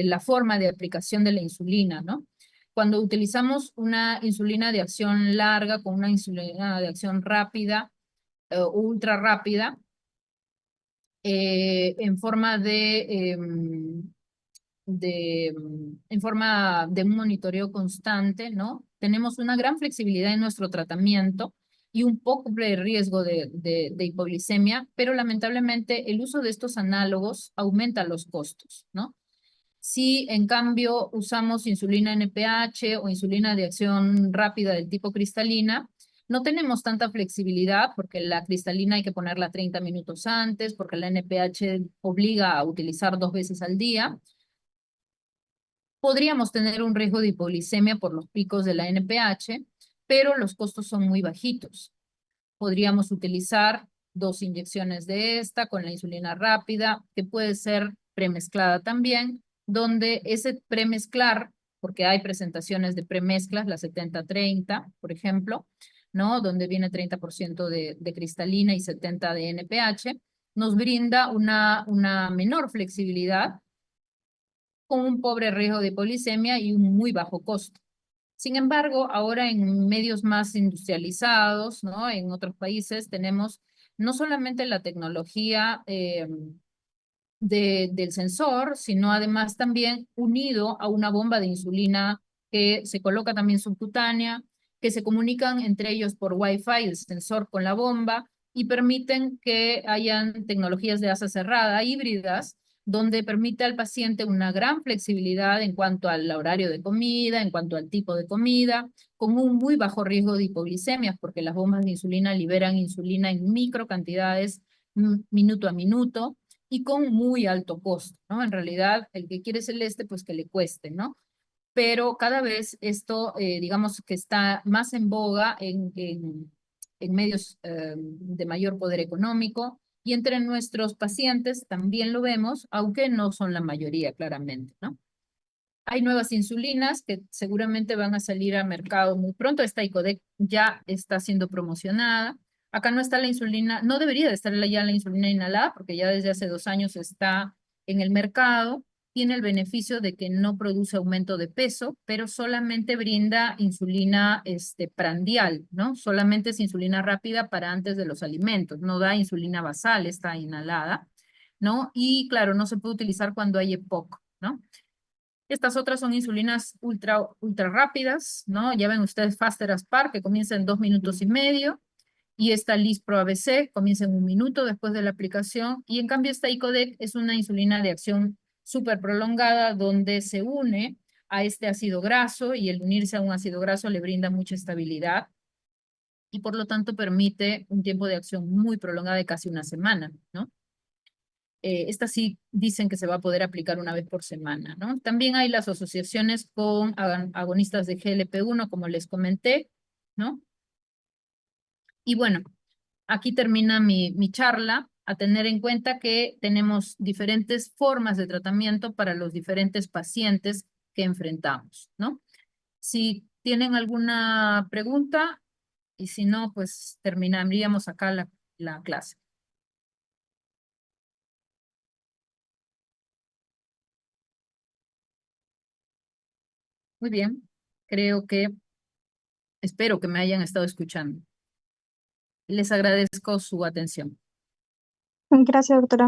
la forma de aplicación de la insulina, ¿no? Cuando utilizamos una insulina de acción larga con una insulina de acción rápida, ultra rápida, en forma en forma de un monitoreo constante, ¿no? Tenemos una gran flexibilidad en nuestro tratamiento y un poco de riesgo de hipoglicemia, pero lamentablemente el uso de estos análogos aumenta los costos, ¿no? Si en cambio usamos insulina NPH o insulina de acción rápida del tipo cristalina, no tenemos tanta flexibilidad porque la cristalina hay que ponerla 30 minutos antes, porque la NPH obliga a utilizar 2 veces al día. Podríamos tener un riesgo de hipoglicemia por los picos de la NPH, pero los costos son muy bajitos. Podríamos utilizar 2 inyecciones de esta con la insulina rápida, que puede ser premezclada también, donde ese premezclar, porque hay presentaciones de premezclas, la 70-30, por ejemplo, ¿no? Donde viene 30% de cristalina y 70 de NPH, nos brinda una menor flexibilidad con un pobre riesgo de hipoglicemia y un muy bajo costo. Sin embargo, ahora en medios más industrializados, ¿no? En otros países tenemos no solamente la tecnología del sensor, sino además también unido a una bomba de insulina que se coloca también subcutánea, que se comunican entre ellos por Wi-Fi, el sensor con la bomba, y permiten que hayan tecnologías de asa cerrada, híbridas, donde permite al paciente una gran flexibilidad en cuanto al horario de comida, en cuanto al tipo de comida, con un muy bajo riesgo de hipoglicemias, porque las bombas de insulina liberan insulina en micro cantidades minuto a minuto y con muy alto costo, ¿no? En realidad, el que quiere celeste, pues que le cueste, ¿no? Pero cada vez esto, digamos que está más en boga en medios de mayor poder económico y entre nuestros pacientes también lo vemos, aunque no son la mayoría, claramente, ¿no? Hay nuevas insulinas que seguramente van a salir al mercado muy pronto. Esta Icodec ya está siendo promocionada. Acá no está la insulina, no debería de estar ya la insulina inhalada porque ya desde hace 2 años está en el mercado. Tiene el beneficio de que no produce aumento de peso, pero solamente brinda insulina prandial, ¿no? Solamente es insulina rápida para antes de los alimentos. No da insulina basal, está inhalada, ¿no? Y claro, no se puede utilizar cuando hay EPOC, ¿no? Estas otras son insulinas ultra rápidas, ¿no? Ya ven ustedes Faster Aspar, que comienza en 2 minutos y medio, y esta Lispro ABC comienza en 1 minuto después de la aplicación, y en cambio esta Icodec es una insulina de acción súper prolongada, donde se une a este ácido graso, y el unirse a un ácido graso le brinda mucha estabilidad, y por lo tanto permite un tiempo de acción muy prolongada de casi una semana, ¿no? Estas sí dicen que se va a poder aplicar una vez por semana, ¿no? También hay las asociaciones con agonistas de GLP-1, como les comenté, ¿no? Y bueno, aquí termina mi charla, a tener en cuenta que tenemos diferentes formas de tratamiento para los diferentes pacientes que enfrentamos, ¿no? Si tienen alguna pregunta, y si no, pues terminaríamos acá la clase. Muy bien, espero que me hayan estado escuchando. Les agradezco su atención. Gracias, doctora.